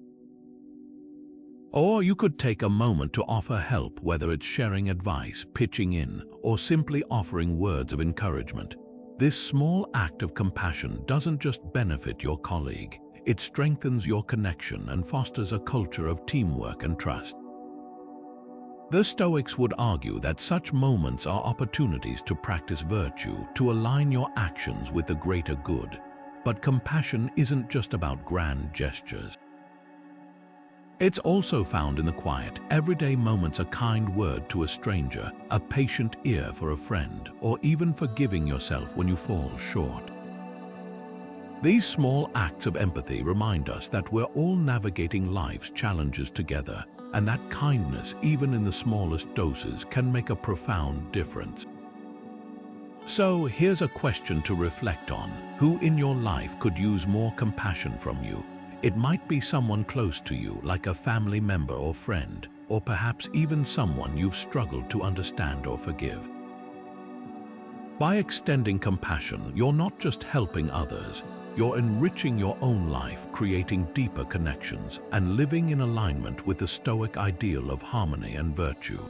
Or you could take a moment to offer help, whether it's sharing advice, pitching in, or simply offering words of encouragement. This small act of compassion doesn't just benefit your colleague, it strengthens your connection and fosters a culture of teamwork and trust. The Stoics would argue that such moments are opportunities to practice virtue, to align your actions with the greater good. But compassion isn't just about grand gestures. It's also found in the quiet, everyday moments: a kind word to a stranger, a patient ear for a friend, or even forgiving yourself when you fall short. These small acts of empathy remind us that we're all navigating life's challenges together, and that kindness, even in the smallest doses, can make a profound difference. So here's a question to reflect on. Who in your life could use more compassion from you? It might be someone close to you, like a family member or friend, or perhaps even someone you've struggled to understand or forgive. By extending compassion, you're not just helping others, you're enriching your own life, creating deeper connections, and living in alignment with the Stoic ideal of harmony and virtue.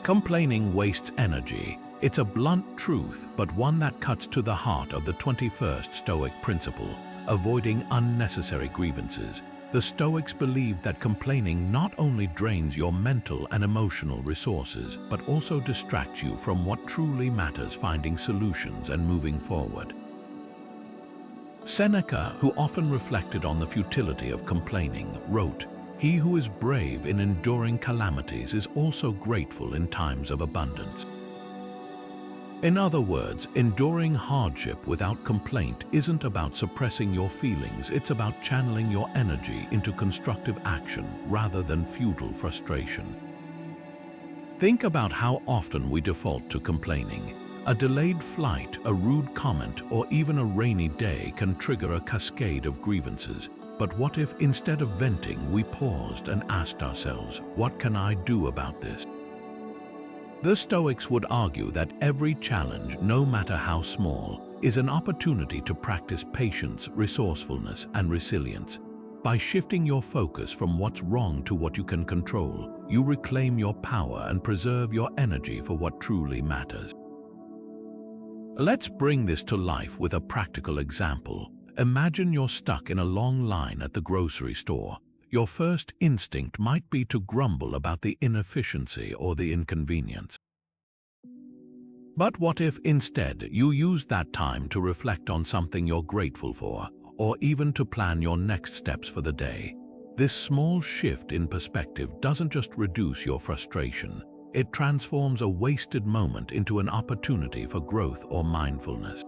Complaining wastes energy. It's a blunt truth, but one that cuts to the heart of the 21st Stoic principle: avoiding unnecessary grievances. The Stoics believed that complaining not only drains your mental and emotional resources, but also distracts you from what truly matters: finding solutions and moving forward. Seneca, who often reflected on the futility of complaining, wrote, "He who is brave in enduring calamities is also grateful in times of abundance." In other words, enduring hardship without complaint isn't about suppressing your feelings, it's about channeling your energy into constructive action rather than futile frustration. Think about how often we default to complaining. A delayed flight, a rude comment, or even a rainy day can trigger a cascade of grievances. But what if, instead of venting, we paused and asked ourselves, what can I do about this? The Stoics would argue that every challenge, no matter how small, is an opportunity to practice patience, resourcefulness, and resilience. By shifting your focus from what's wrong to what you can control, you reclaim your power and preserve your energy for what truly matters. Let's bring this to life with a practical example. Imagine you're stuck in a long line at the grocery store. Your first instinct might be to grumble about the inefficiency or the inconvenience. But what if instead you use that time to reflect on something you're grateful for, or even to plan your next steps for the day? This small shift in perspective doesn't just reduce your frustration, it transforms a wasted moment into an opportunity for growth or mindfulness.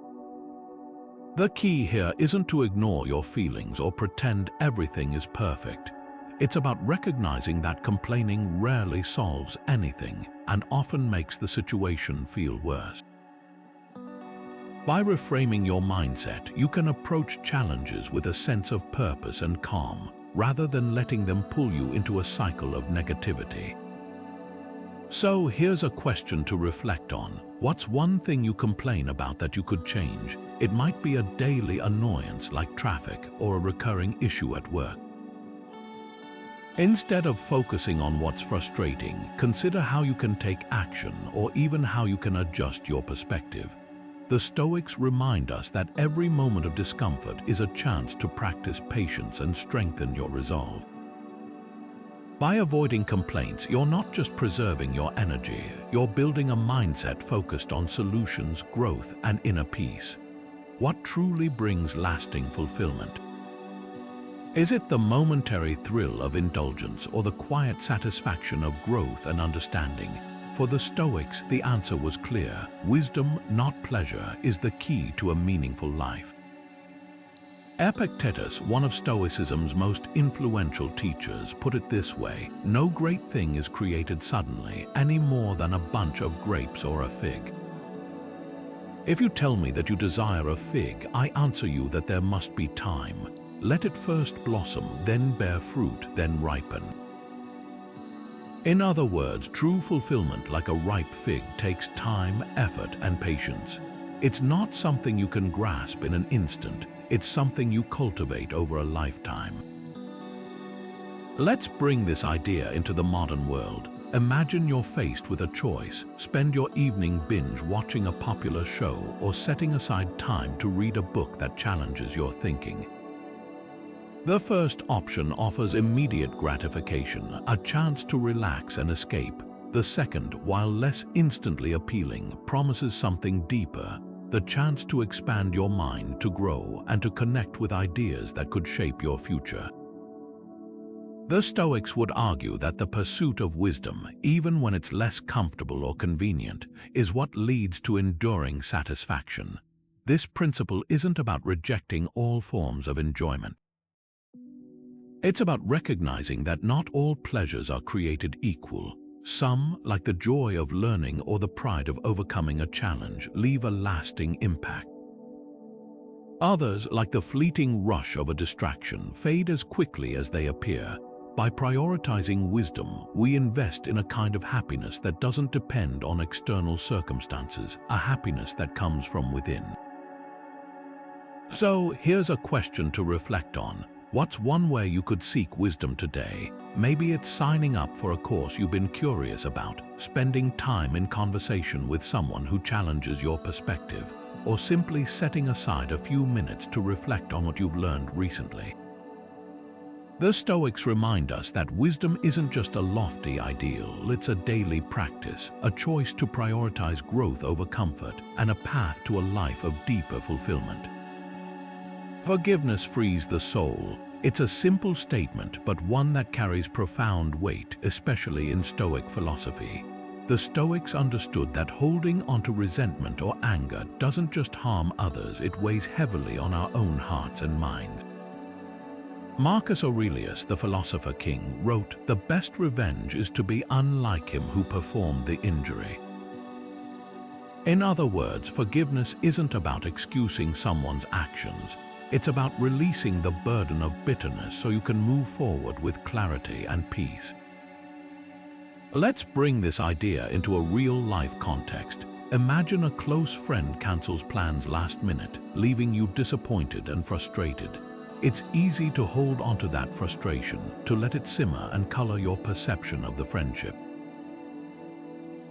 The key here isn't to ignore your feelings or pretend everything is perfect. It's about recognizing that complaining rarely solves anything and often makes the situation feel worse. By reframing your mindset, you can approach challenges with a sense of purpose and calm, rather than letting them pull you into a cycle of negativity. So here's a question to reflect on. What's one thing you complain about that you could change? It might be a daily annoyance like traffic or a recurring issue at work. Instead of focusing on what's frustrating, consider how you can take action or even how you can adjust your perspective. The Stoics remind us that every moment of discomfort is a chance to practice patience and strengthen your resolve. By avoiding complaints, you're not just preserving your energy, you're building a mindset focused on solutions, growth, and inner peace. What truly brings lasting fulfillment? Is it the momentary thrill of indulgence or the quiet satisfaction of growth and understanding? For the Stoics, the answer was clear. Wisdom, not pleasure, is the key to a meaningful life. Epictetus, one of Stoicism's most influential teachers, put it this way: no great thing is created suddenly, any more than a bunch of grapes or a fig. If you tell me that you desire a fig, I answer you that there must be time. Let it first blossom, then bear fruit, then ripen. In other words, true fulfillment, like a ripe fig, takes time, effort, and patience. It's not something you can grasp in an instant. It's something you cultivate over a lifetime. Let's bring this idea into the modern world. Imagine you're faced with a choice: spend your evening binge watching a popular show or setting aside time to read a book that challenges your thinking. The first option offers immediate gratification, a chance to relax and escape. The second, while less instantly appealing, promises something deeper: the chance to expand your mind, to grow, and to connect with ideas that could shape your future. The Stoics would argue that the pursuit of wisdom, even when it's less comfortable or convenient, is what leads to enduring satisfaction. This principle isn't about rejecting all forms of enjoyment. It's about recognizing that not all pleasures are created equal. Some, like the joy of learning or the pride of overcoming a challenge, leave a lasting impact. Others, like the fleeting rush of a distraction, fade as quickly as they appear. By prioritizing wisdom, we invest in a kind of happiness that doesn't depend on external circumstances, a happiness that comes from within. So, here's a question to reflect on. What's one way you could seek wisdom today? Maybe it's signing up for a course you've been curious about, spending time in conversation with someone who challenges your perspective, or simply setting aside a few minutes to reflect on what you've learned recently. The Stoics remind us that wisdom isn't just a lofty ideal, it's a daily practice, a choice to prioritize growth over comfort, and a path to a life of deeper fulfillment. Forgiveness frees the soul. It's a simple statement, but one that carries profound weight, especially in Stoic philosophy. The Stoics understood that holding onto resentment or anger doesn't just harm others, it weighs heavily on our own hearts and minds. Marcus Aurelius, the philosopher king, wrote, "The best revenge is to be unlike him who performed the injury." In other words, forgiveness isn't about excusing someone's actions. It's about releasing the burden of bitterness so you can move forward with clarity and peace. Let's bring this idea into a real-life context. Imagine a close friend cancels plans last minute, leaving you disappointed and frustrated. It's easy to hold onto that frustration, to let it simmer and color your perception of the friendship.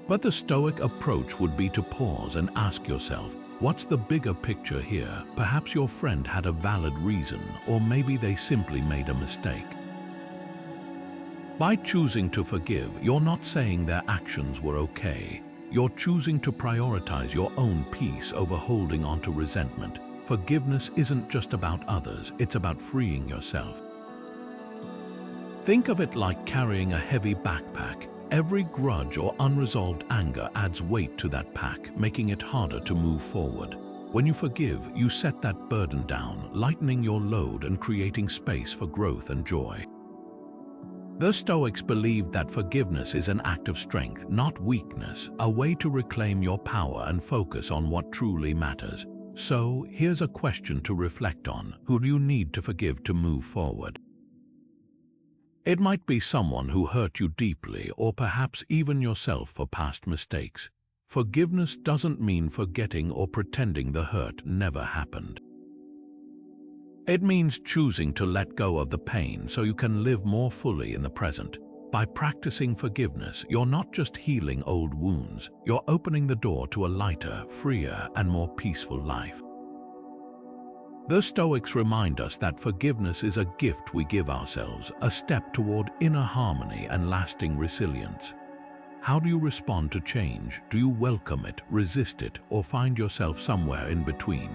But the Stoic approach would be to pause and ask yourself, what's the bigger picture here? Perhaps your friend had a valid reason, or maybe they simply made a mistake. By choosing to forgive, you're not saying their actions were okay. You're choosing to prioritize your own peace over holding onto resentment. Forgiveness isn't just about others, it's about freeing yourself. Think of it like carrying a heavy backpack. Every grudge or unresolved anger adds weight to that pack, making it harder to move forward. When you forgive, you set that burden down, lightening your load and creating space for growth and joy. The Stoics believed that forgiveness is an act of strength, not weakness, a way to reclaim your power and focus on what truly matters. So, here's a question to reflect on. Who do you need to forgive to move forward? It might be someone who hurt you deeply, or perhaps even yourself for past mistakes. Forgiveness doesn't mean forgetting or pretending the hurt never happened. It means choosing to let go of the pain so you can live more fully in the present. By practicing forgiveness, you're not just healing old wounds, you're opening the door to a lighter, freer, and more peaceful life. The Stoics remind us that forgiveness is a gift we give ourselves, a step toward inner harmony and lasting resilience. How do you respond to change? Do you welcome it, resist it, or find yourself somewhere in between?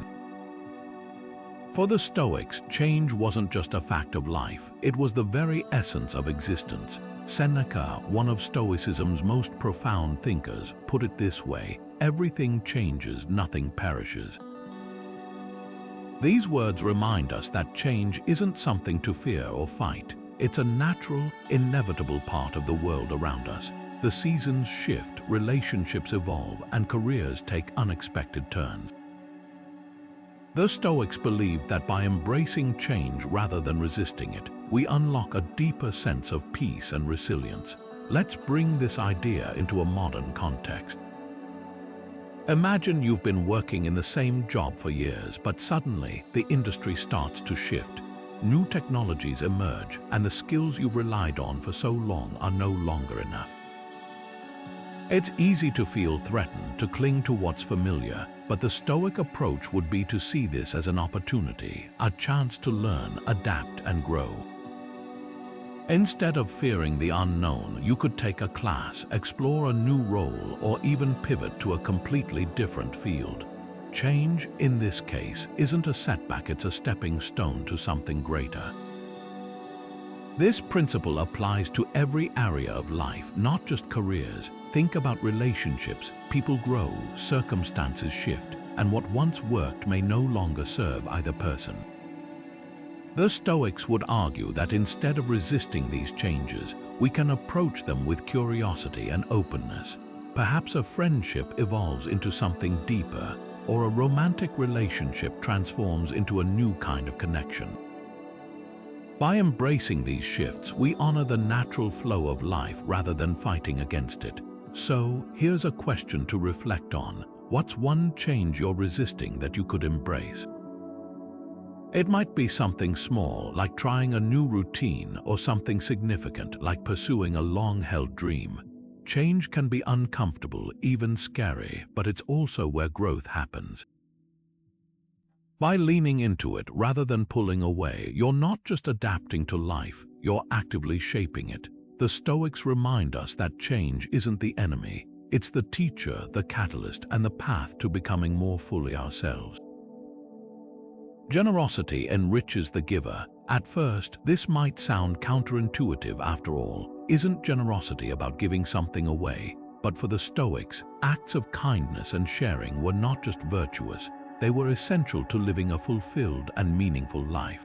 For the Stoics, change wasn't just a fact of life, it was the very essence of existence. Seneca, one of Stoicism's most profound thinkers, put it this way: everything changes, nothing perishes. These words remind us that change isn't something to fear or fight. It's a natural, inevitable part of the world around us. The seasons shift, relationships evolve, and careers take unexpected turns. The Stoics believed that by embracing change rather than resisting it, we unlock a deeper sense of peace and resilience. Let's bring this idea into a modern context. Imagine you've been working in the same job for years, but suddenly the industry starts to shift. New technologies emerge, and the skills you've relied on for so long are no longer enough. It's easy to feel threatened, to cling to what's familiar, but the Stoic approach would be to see this as an opportunity, a chance to learn, adapt, and grow. Instead of fearing the unknown, you could take a class, explore a new role, or even pivot to a completely different field. Change, in this case, isn't a setback, it's a stepping stone to something greater. This principle applies to every area of life, not just careers. Think about relationships. People grow, circumstances shift, and what once worked may no longer serve either person. The Stoics would argue that instead of resisting these changes, we can approach them with curiosity and openness. Perhaps a friendship evolves into something deeper, or a romantic relationship transforms into a new kind of connection. By embracing these shifts, we honor the natural flow of life rather than fighting against it. So, here's a question to reflect on. What's one change you're resisting that you could embrace? It might be something small, like trying a new routine, or something significant, like pursuing a long-held dream. Change can be uncomfortable, even scary, but it's also where growth happens. By leaning into it rather than pulling away, you're not just adapting to life, you're actively shaping it. The Stoics remind us that change isn't the enemy. It's the teacher, the catalyst, and the path to becoming more fully ourselves. Generosity enriches the giver. At first, this might sound counterintuitive. After all, isn't generosity about giving something away? But for the Stoics, acts of kindness and sharing were not just virtuous, they were essential to living a fulfilled and meaningful life.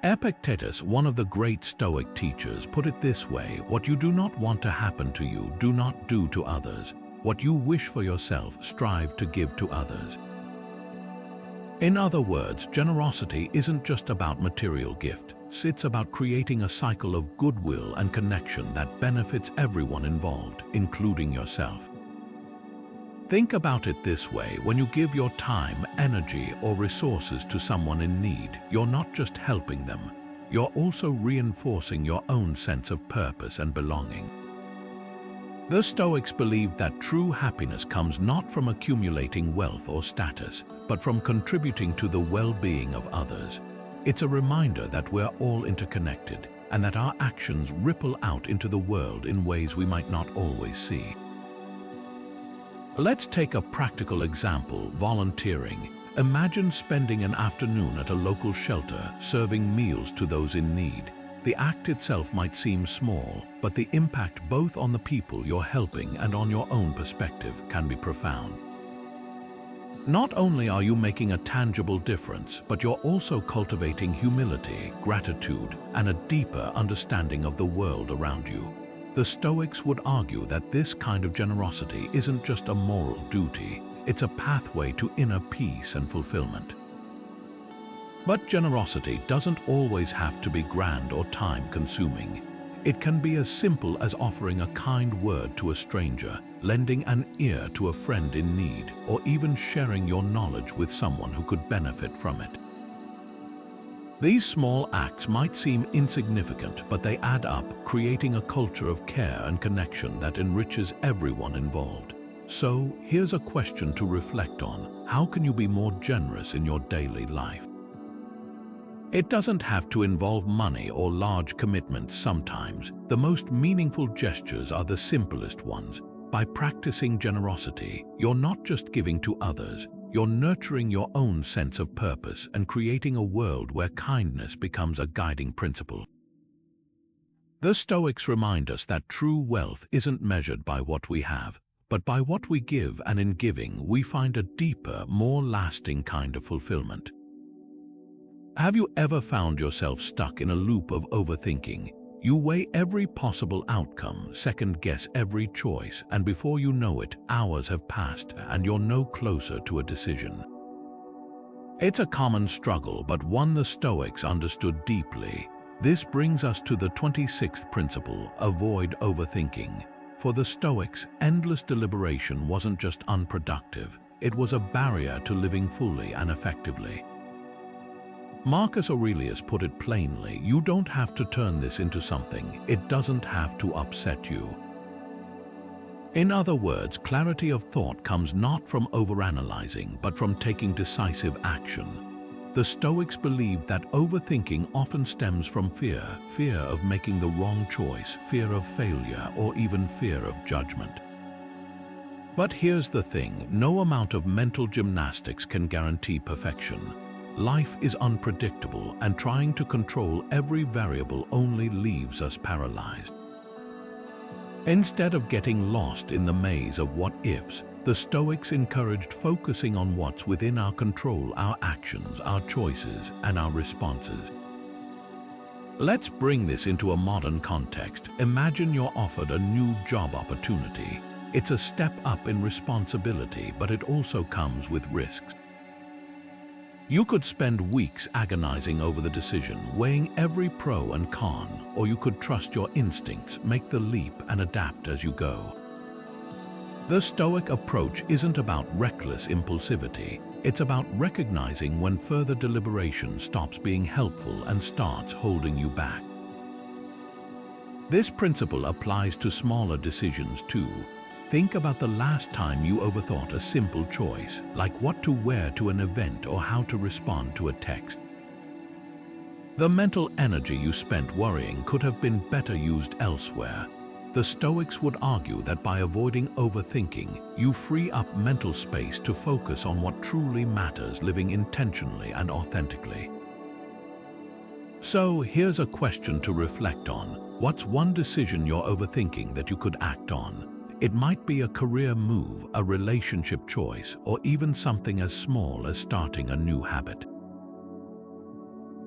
Epictetus, one of the great Stoic teachers, put it this way: what you do not want to happen to you, do not do to others. What you wish for yourself, strive to give to others. In other words, generosity isn't just about material gifts, it's about creating a cycle of goodwill and connection that benefits everyone involved, including yourself. Think about it this way: when you give your time, energy, or resources to someone in need, you're not just helping them, you're also reinforcing your own sense of purpose and belonging. The Stoics believed that true happiness comes not from accumulating wealth or status, but from contributing to the well-being of others. It's a reminder that we're all interconnected, and that our actions ripple out into the world in ways we might not always see. Let's take a practical example: volunteering. Imagine spending an afternoon at a local shelter, serving meals to those in need. The act itself might seem small, but the impact both on the people you're helping and on your own perspective can be profound. Not only are you making a tangible difference, but you're also cultivating humility, gratitude, and a deeper understanding of the world around you. The Stoics would argue that this kind of generosity isn't just a moral duty, it's a pathway to inner peace and fulfillment. But generosity doesn't always have to be grand or time-consuming. It can be as simple as offering a kind word to a stranger, lending an ear to a friend in need, or even sharing your knowledge with someone who could benefit from it. These small acts might seem insignificant, but they add up, creating a culture of care and connection that enriches everyone involved. So, here's a question to reflect on: how can you be more generous in your daily life? It doesn't have to involve money or large commitments. Sometimes, the most meaningful gestures are the simplest ones. By practicing generosity, you're not just giving to others, you're nurturing your own sense of purpose and creating a world where kindness becomes a guiding principle. The Stoics remind us that true wealth isn't measured by what we have, but by what we give, and in giving, we find a deeper, more lasting kind of fulfillment. Have you ever found yourself stuck in a loop of overthinking? You weigh every possible outcome, second-guess every choice, and before you know it, hours have passed and you're no closer to a decision. It's a common struggle, but one the Stoics understood deeply. This brings us to the 26th principle: avoid overthinking. For the Stoics, endless deliberation wasn't just unproductive, it was a barrier to living fully and effectively. Marcus Aurelius put it plainly: you don't have to turn this into something, it doesn't have to upset you. In other words, clarity of thought comes not from overanalyzing, but from taking decisive action. The Stoics believed that overthinking often stems from fear of making the wrong choice, fear of failure, or even fear of judgment. But here's the thing: no amount of mental gymnastics can guarantee perfection. Life is unpredictable, and trying to control every variable only leaves us paralyzed. Instead of getting lost in the maze of what-ifs, the Stoics encouraged focusing on what's within our control: our actions, our choices, and our responses. Let's bring this into a modern context. Imagine you're offered a new job opportunity. It's a step up in responsibility, but it also comes with risks. You could spend weeks agonizing over the decision, weighing every pro and con, or you could trust your instincts, make the leap, and adapt as you go. The Stoic approach isn't about reckless impulsivity. It's about recognizing when further deliberation stops being helpful and starts holding you back. This principle applies to smaller decisions too. Think about the last time you overthought a simple choice, like what to wear to an event or how to respond to a text. The mental energy you spent worrying could have been better used elsewhere. The Stoics would argue that by avoiding overthinking, you free up mental space to focus on what truly matters, living intentionally and authentically. So here's a question to reflect on. What's one decision you're overthinking that you could act on? It might be a career move, a relationship choice, or even something as small as starting a new habit.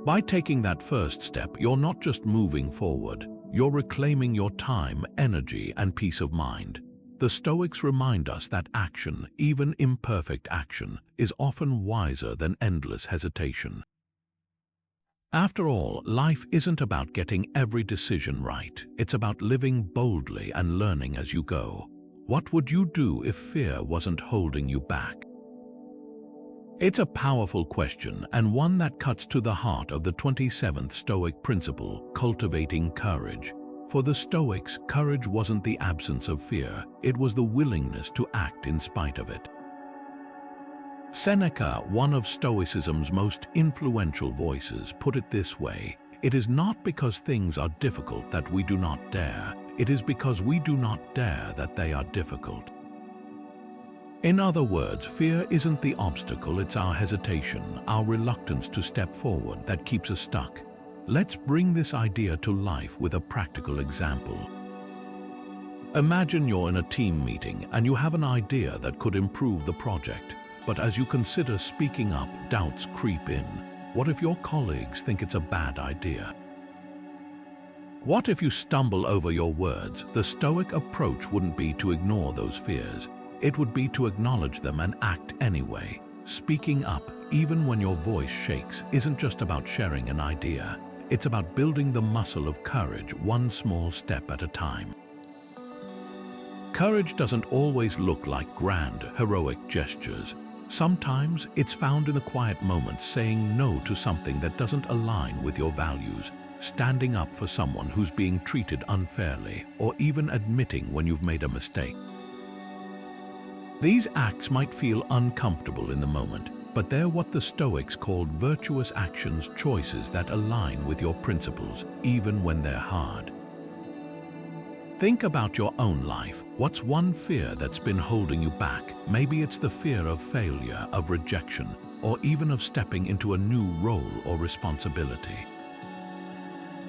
By taking that first step, you're not just moving forward, you're reclaiming your time, energy, and peace of mind. The Stoics remind us that action, even imperfect action, is often wiser than endless hesitation. After all, life isn't about getting every decision right. It's about living boldly and learning as you go. What would you do if fear wasn't holding you back? It's a powerful question, and one that cuts to the heart of the 27th Stoic principle, cultivating courage. For the Stoics, courage wasn't the absence of fear, it was the willingness to act in spite of it. Seneca, one of Stoicism's most influential voices, put it this way: "It is not because things are difficult that we do not dare. It is because we do not dare that they are difficult." In other words, fear isn't the obstacle, it's our hesitation, our reluctance to step forward that keeps us stuck. Let's bring this idea to life with a practical example. Imagine you're in a team meeting and you have an idea that could improve the project. But as you consider speaking up, doubts creep in. What if your colleagues think it's a bad idea? What if you stumble over your words? The Stoic approach wouldn't be to ignore those fears. It would be to acknowledge them and act anyway. Speaking up, even when your voice shakes, isn't just about sharing an idea. It's about building the muscle of courage, one small step at a time. Courage doesn't always look like grand, heroic gestures. Sometimes it's found in the quiet moments, saying no to something that doesn't align with your values, standing up for someone who's being treated unfairly, or even admitting when you've made a mistake. These acts might feel uncomfortable in the moment, but they're what the Stoics called virtuous actions, choices that align with your principles, even when they're hard. Think about your own life. What's one fear that's been holding you back? Maybe it's the fear of failure, of rejection, or even of stepping into a new role or responsibility.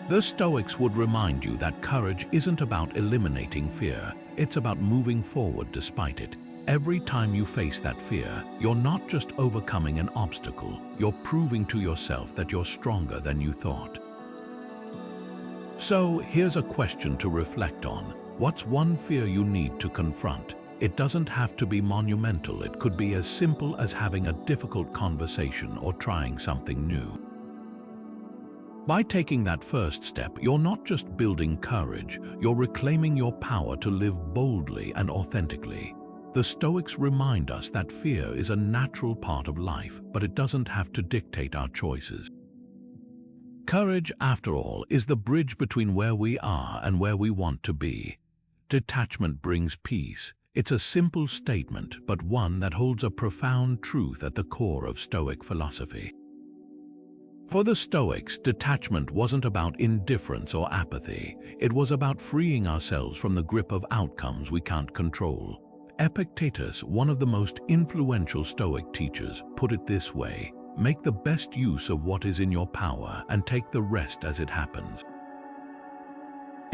The Stoics would remind you that courage isn't about eliminating fear, it's about moving forward despite it. Every time you face that fear, you're not just overcoming an obstacle, you're proving to yourself that you're stronger than you thought. So here's a question to reflect on. What's one fear you need to confront? It doesn't have to be monumental. It could be as simple as having a difficult conversation or trying something new. By taking that first step, you're not just building courage, you're reclaiming your power to live boldly and authentically. The Stoics remind us that fear is a natural part of life, but it doesn't have to dictate our choices. Courage, after all, is the bridge between where we are and where we want to be. Detachment brings peace. It's a simple statement, but one that holds a profound truth at the core of Stoic philosophy. For the Stoics, detachment wasn't about indifference or apathy. It was about freeing ourselves from the grip of outcomes we can't control. Epictetus, one of the most influential Stoic teachers, put it this way: Make the best use of what is in your power and take the rest as it happens.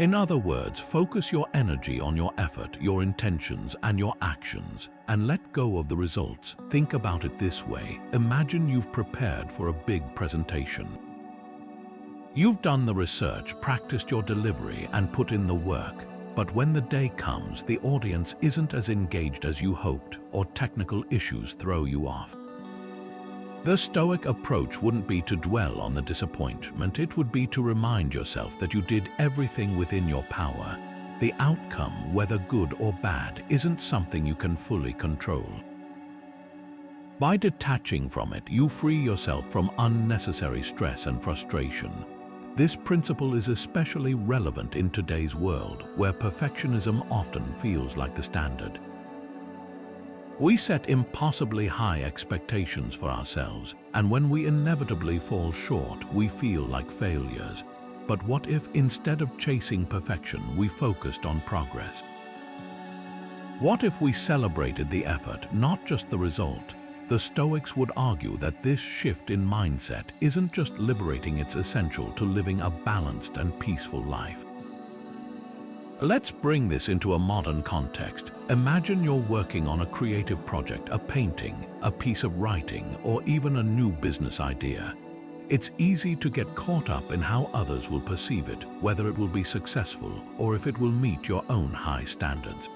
In other words, focus your energy on your effort, your intentions, and your actions, and let go of the results. Think about it this way. Imagine you've prepared for a big presentation. You've done the research, practiced your delivery, and put in the work. But when the day comes, the audience isn't as engaged as you hoped, or technical issues throw you off. The Stoic approach wouldn't be to dwell on the disappointment, it would be to remind yourself that you did everything within your power. The outcome, whether good or bad, isn't something you can fully control. By detaching from it, you free yourself from unnecessary stress and frustration. This principle is especially relevant in today's world, where perfectionism often feels like the standard. We set impossibly high expectations for ourselves, and when we inevitably fall short, we feel like failures. But what if, instead of chasing perfection, we focused on progress? What if we celebrated the effort, not just the result? The Stoics would argue that this shift in mindset isn't just liberating, it's essential to living a balanced and peaceful life. Let's bring this into a modern context. Imagine you're working on a creative project, a painting, a piece of writing, or even a new business idea. It's easy to get caught up in how others will perceive it, whether it will be successful or if it will meet your own high standards.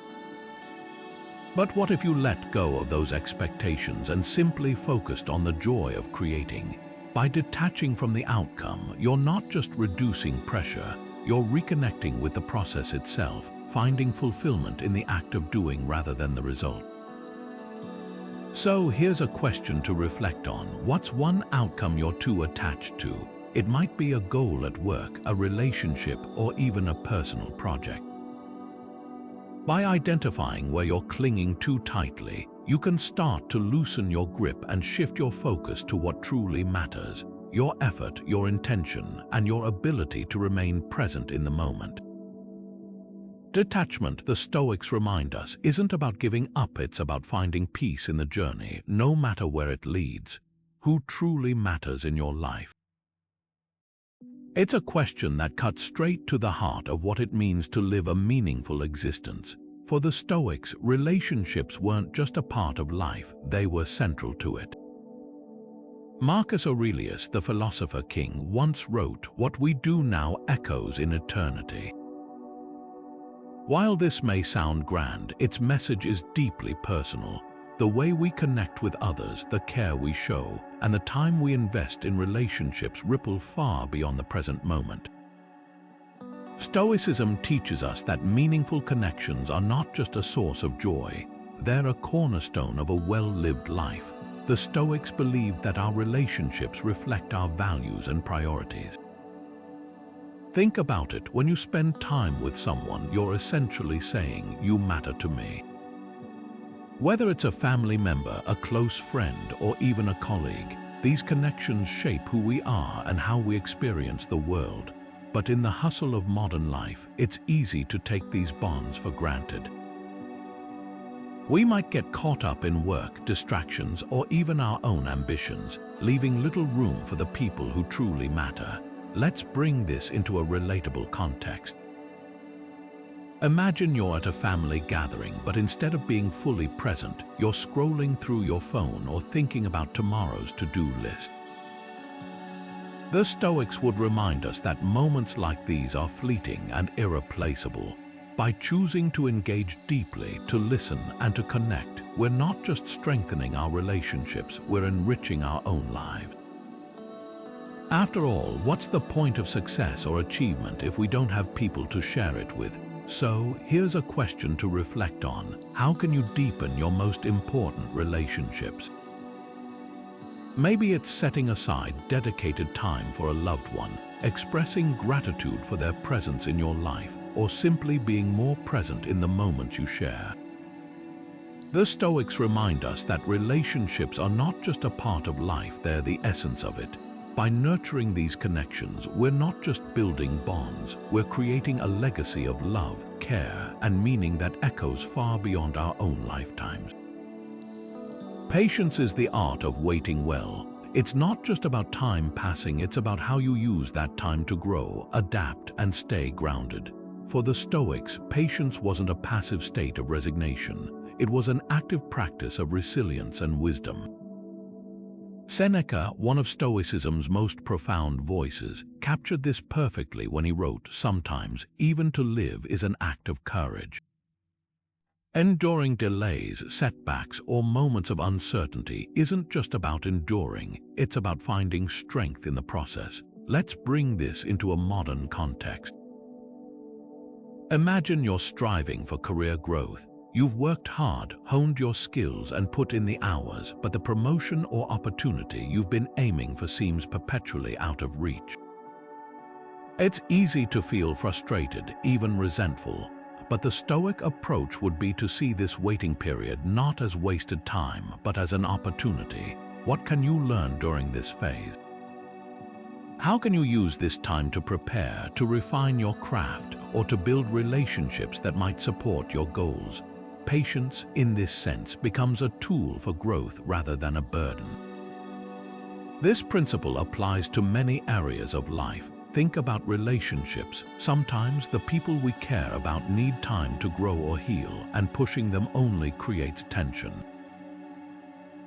But what if you let go of those expectations and simply focused on the joy of creating? By detaching from the outcome, you're not just reducing pressure, you're reconnecting with the process itself, finding fulfillment in the act of doing rather than the result. So here's a question to reflect on. What's one outcome you're too attached to? It might be a goal at work, a relationship, or even a personal project. By identifying where you're clinging too tightly, you can start to loosen your grip and shift your focus to what truly matters: your effort, your intention, and your ability to remain present in the moment. Detachment, the Stoics remind us, isn't about giving up, it's about finding peace in the journey, no matter where it leads. Who truly matters in your life? It's a question that cuts straight to the heart of what it means to live a meaningful existence. For the Stoics, relationships weren't just a part of life, they were central to it. Marcus Aurelius, the philosopher king, once wrote, "What we do now echoes in eternity." While this may sound grand, its message is deeply personal. The way we connect with others, the care we show, and the time we invest in relationships ripple far beyond the present moment. Stoicism teaches us that meaningful connections are not just a source of joy, they're a cornerstone of a well-lived life. The Stoics believed that our relationships reflect our values and priorities. Think about it. When you spend time with someone, you're essentially saying, "You matter to me." Whether it's a family member, a close friend, or even a colleague, these connections shape who we are and how we experience the world. But in the hustle of modern life, it's easy to take these bonds for granted. We might get caught up in work, distractions, or even our own ambitions, leaving little room for the people who truly matter. Let's bring this into a relatable context. Imagine you're at a family gathering, but instead of being fully present, you're scrolling through your phone or thinking about tomorrow's to-do list. The Stoics would remind us that moments like these are fleeting and irreplaceable. By choosing to engage deeply, to listen, and to connect, we're not just strengthening our relationships, we're enriching our own lives. After all, what's the point of success or achievement if we don't have people to share it with? So, here's a question to reflect on. How can you deepen your most important relationships? Maybe it's setting aside dedicated time for a loved one, expressing gratitude for their presence in your life, or simply being more present in the moments you share. The Stoics remind us that relationships are not just a part of life, they're the essence of it. By nurturing these connections, we're not just building bonds, we're creating a legacy of love, care, and meaning that echoes far beyond our own lifetimes. Patience is the art of waiting well. It's not just about time passing, it's about how you use that time to grow, adapt, and stay grounded. For the Stoics, patience wasn't a passive state of resignation. It was an active practice of resilience and wisdom. Seneca, one of Stoicism's most profound voices, captured this perfectly when he wrote, "Sometimes, even to live is an act of courage." Enduring delays, setbacks, or moments of uncertainty isn't just about enduring, it's about finding strength in the process. Let's bring this into a modern context. Imagine you're striving for career growth. You've worked hard, honed your skills, and put in the hours, but the promotion or opportunity you've been aiming for seems perpetually out of reach. It's easy to feel frustrated, even resentful, but the Stoic approach would be to see this waiting period not as wasted time, but as an opportunity. What can you learn during this phase? How can you use this time to prepare, to refine your craft, or to build relationships that might support your goals? Patience, in this sense, becomes a tool for growth rather than a burden. This principle applies to many areas of life. Think about relationships. Sometimes the people we care about need time to grow or heal, and pushing them only creates tension.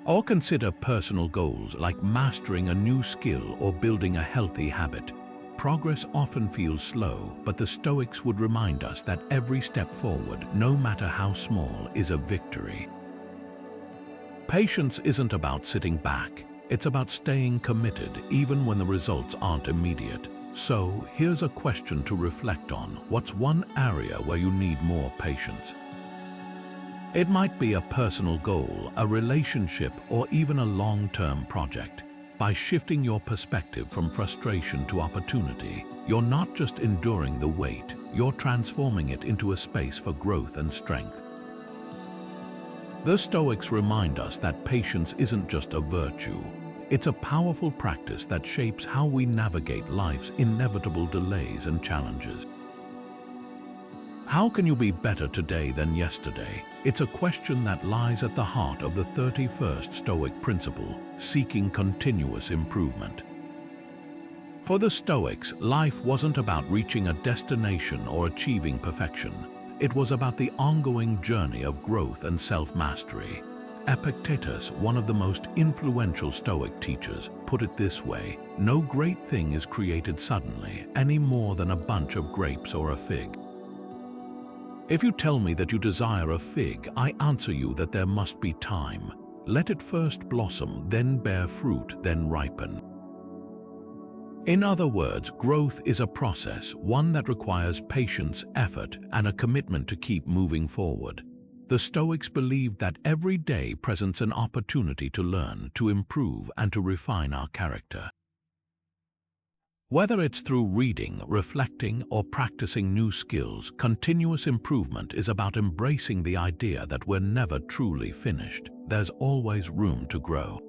Or consider personal goals like mastering a new skill or building a healthy habit. Progress often feels slow, but the Stoics would remind us that every step forward, no matter how small, is a victory. Patience isn't about sitting back, it's about staying committed even when the results aren't immediate. So, here's a question to reflect on. What's one area where you need more patience? It might be a personal goal, a relationship, or even a long-term project. By shifting your perspective from frustration to opportunity, you're not just enduring the wait, you're transforming it into a space for growth and strength. The Stoics remind us that patience isn't just a virtue. It's a powerful practice that shapes how we navigate life's inevitable delays and challenges. How can you be better today than yesterday? It's a question that lies at the heart of the 31st Stoic principle, seeking continuous improvement. For the Stoics, life wasn't about reaching a destination or achieving perfection. It was about the ongoing journey of growth and self-mastery. Epictetus, one of the most influential Stoic teachers, put it this way: "No great thing is created suddenly, any more than a bunch of grapes or a fig. If you tell me that you desire a fig, I answer you that there must be time. Let it first blossom, then bear fruit, then ripen." In other words, growth is a process, one that requires patience, effort, and a commitment to keep moving forward. The Stoics believed that every day presents an opportunity to learn, to improve, and to refine our character. Whether it's through reading, reflecting, or practicing new skills, continuous improvement is about embracing the idea that we're never truly finished. There's always room to grow.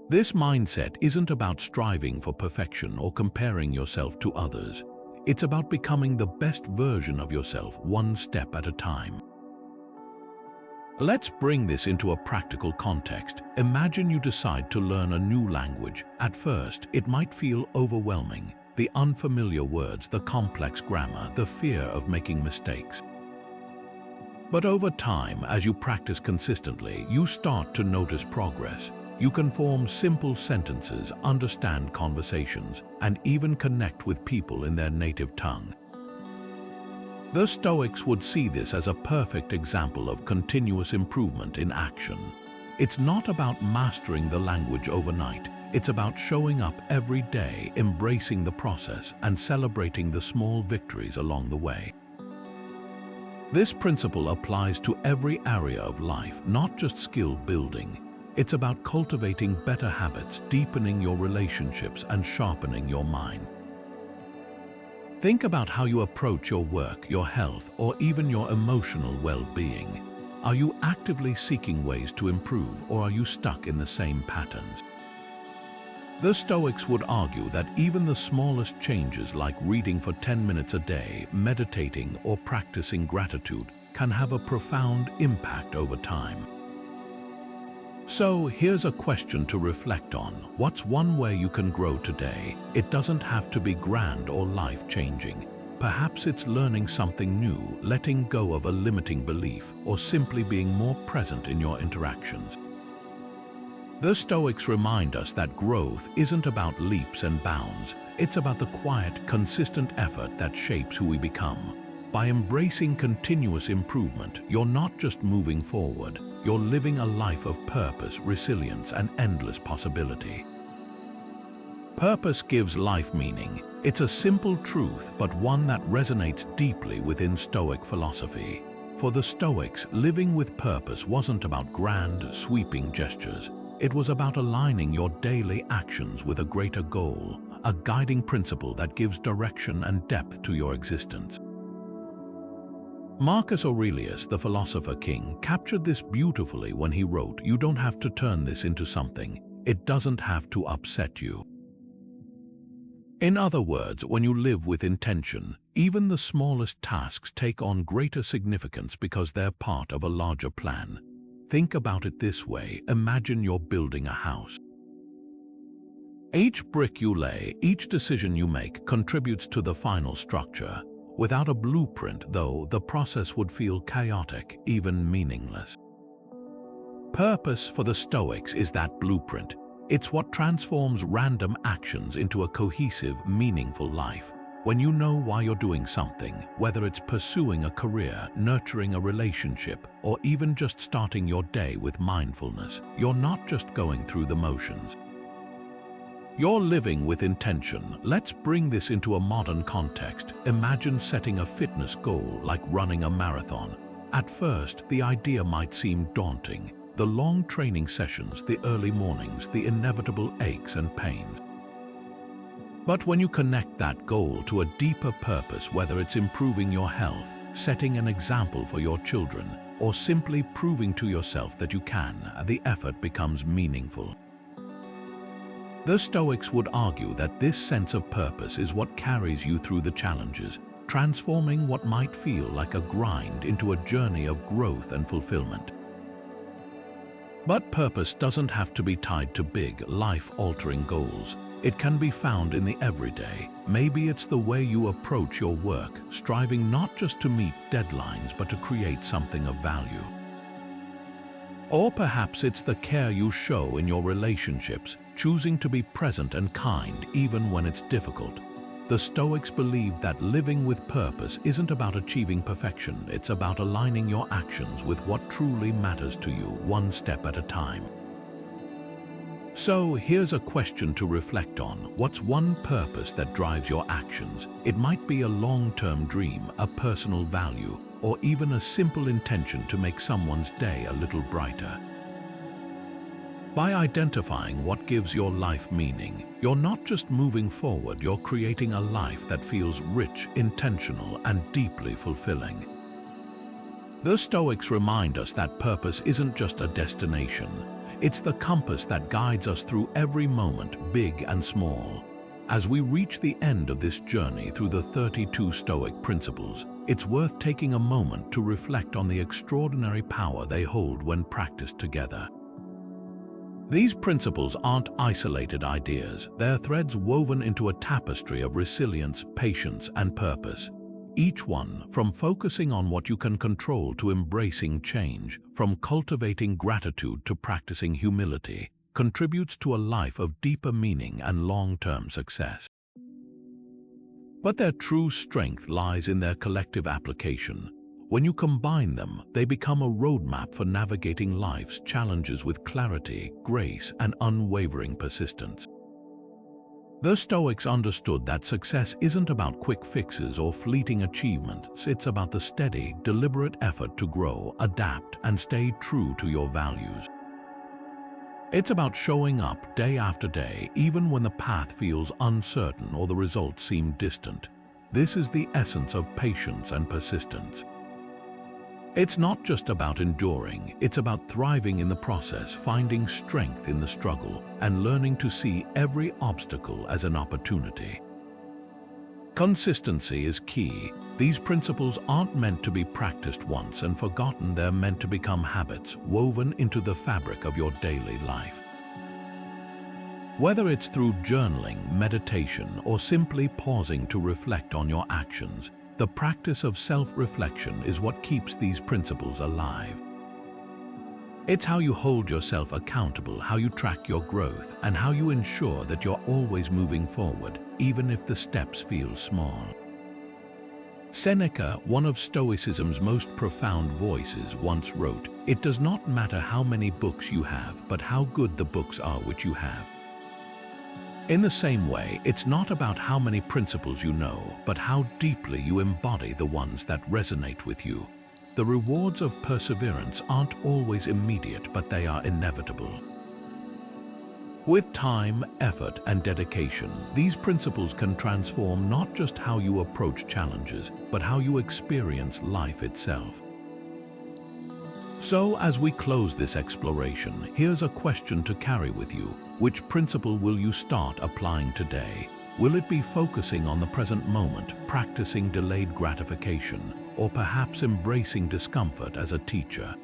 This mindset isn't about striving for perfection or comparing yourself to others. It's about becoming the best version of yourself, one step at a time. Let's bring this into a practical context. Imagine you decide to learn a new language. At first, it might feel overwhelming. The unfamiliar words, the complex grammar, the fear of making mistakes. But over time, as you practice consistently, you start to notice progress. You can form simple sentences, understand conversations, and even connect with people in their native tongue. The Stoics would see this as a perfect example of continuous improvement in action. It's not about mastering the language overnight. It's about showing up every day, embracing the process, and celebrating the small victories along the way. This principle applies to every area of life, not just skill building. It's about cultivating better habits, deepening your relationships, and sharpening your mind. Think about how you approach your work, your health, or even your emotional well-being. Are you actively seeking ways to improve, or are you stuck in the same patterns? The Stoics would argue that even the smallest changes, like reading for 10 minutes a day, meditating, or practicing gratitude, can have a profound impact over time. So here's a question to reflect on. What's one way you can grow today? It doesn't have to be grand or life-changing. Perhaps it's learning something new, letting go of a limiting belief, or simply being more present in your interactions. The Stoics remind us that growth isn't about leaps and bounds. It's about the quiet, consistent effort that shapes who we become. By embracing continuous improvement, you're not just moving forward, you're living a life of purpose, resilience, and endless possibility. Purpose gives life meaning. It's a simple truth, but one that resonates deeply within Stoic philosophy. For the Stoics, living with purpose wasn't about grand, sweeping gestures. It was about aligning your daily actions with a greater goal, a guiding principle that gives direction and depth to your existence. Marcus Aurelius, the philosopher king, captured this beautifully when he wrote, "You don't have to turn this into something. It doesn't have to upset you." In other words, when you live with intention, even the smallest tasks take on greater significance because they're part of a larger plan. Think about it this way. Imagine you're building a house. Each brick you lay, each decision you make contributes to the final structure. Without a blueprint, though, the process would feel chaotic, even meaningless. Purpose for the Stoics is that blueprint. It's what transforms random actions into a cohesive, meaningful life. When you know why you're doing something, whether it's pursuing a career, nurturing a relationship, or even just starting your day with mindfulness, you're not just going through the motions. You're living with intention. Let's bring this into a modern context. Imagine setting a fitness goal like running a marathon. At first, the idea might seem daunting. The long training sessions, the early mornings, the inevitable aches and pains. But when you connect that goal to a deeper purpose, whether it's improving your health, setting an example for your children, or simply proving to yourself that you can, the effort becomes meaningful. The Stoics would argue that this sense of purpose is what carries you through the challenges, transforming what might feel like a grind into a journey of growth and fulfillment. But purpose doesn't have to be tied to big, life-altering goals. It can be found in the everyday. Maybe it's the way you approach your work, striving not just to meet deadlines but to create something of value. Or perhaps it's the care you show in your relationships, choosing to be present and kind even when it's difficult. The Stoics believed that living with purpose isn't about achieving perfection, it's about aligning your actions with what truly matters to you, one step at a time. So here's a question to reflect on. What's one purpose that drives your actions? It might be a long-term dream, a personal value, or even a simple intention to make someone's day a little brighter. By identifying what gives your life meaning, you're not just moving forward, you're creating a life that feels rich, intentional, and deeply fulfilling. The Stoics remind us that purpose isn't just a destination. It's the compass that guides us through every moment, big and small. As we reach the end of this journey through the 32 Stoic Principles, it's worth taking a moment to reflect on the extraordinary power they hold when practiced together. These principles aren't isolated ideas, they're threads woven into a tapestry of resilience, patience, and purpose. Each one, from focusing on what you can control to embracing change, from cultivating gratitude to practicing humility, contributes to a life of deeper meaning and long-term success. But their true strength lies in their collective application. When you combine them, they become a roadmap for navigating life's challenges with clarity, grace, and unwavering persistence. The Stoics understood that success isn't about quick fixes or fleeting achievements. It's about the steady, deliberate effort to grow, adapt, and stay true to your values. It's about showing up day after day, even when the path feels uncertain or the results seem distant. This is the essence of patience and persistence. It's not just about enduring, it's about thriving in the process, finding strength in the struggle, and learning to see every obstacle as an opportunity. Consistency is key. These principles aren't meant to be practiced once and forgotten, they're meant to become habits woven into the fabric of your daily life. Whether it's through journaling, meditation, or simply pausing to reflect on your actions, the practice of self-reflection is what keeps these principles alive. It's how you hold yourself accountable, how you track your growth, and how you ensure that you're always moving forward, even if the steps feel small. Seneca, one of Stoicism's most profound voices, once wrote, "It does not matter how many books you have, but how good the books are which you have." In the same way, it's not about how many principles you know, but how deeply you embody the ones that resonate with you. The rewards of perseverance aren't always immediate, but they are inevitable. With time, effort, and dedication, these principles can transform not just how you approach challenges, but how you experience life itself. So, as we close this exploration, here's a question to carry with you. Which principle will you start applying today? Will it be focusing on the present moment, practicing delayed gratification, or perhaps embracing discomfort as a teacher?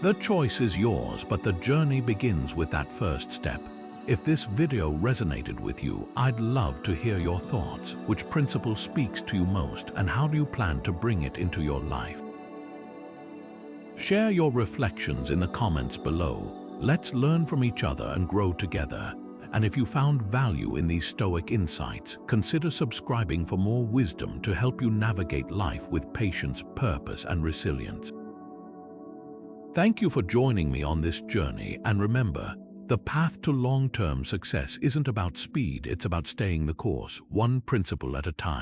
The choice is yours, but the journey begins with that first step. If this video resonated with you, I'd love to hear your thoughts. Which principle speaks to you most, and how do you plan to bring it into your life? Share your reflections in the comments below. Let's learn from each other and grow together. And if you found value in these Stoic insights, consider subscribing for more wisdom to help you navigate life with patience, purpose, and resilience. Thank you for joining me on this journey, and remember, the path to long-term success isn't about speed, it's about staying the course, one principle at a time.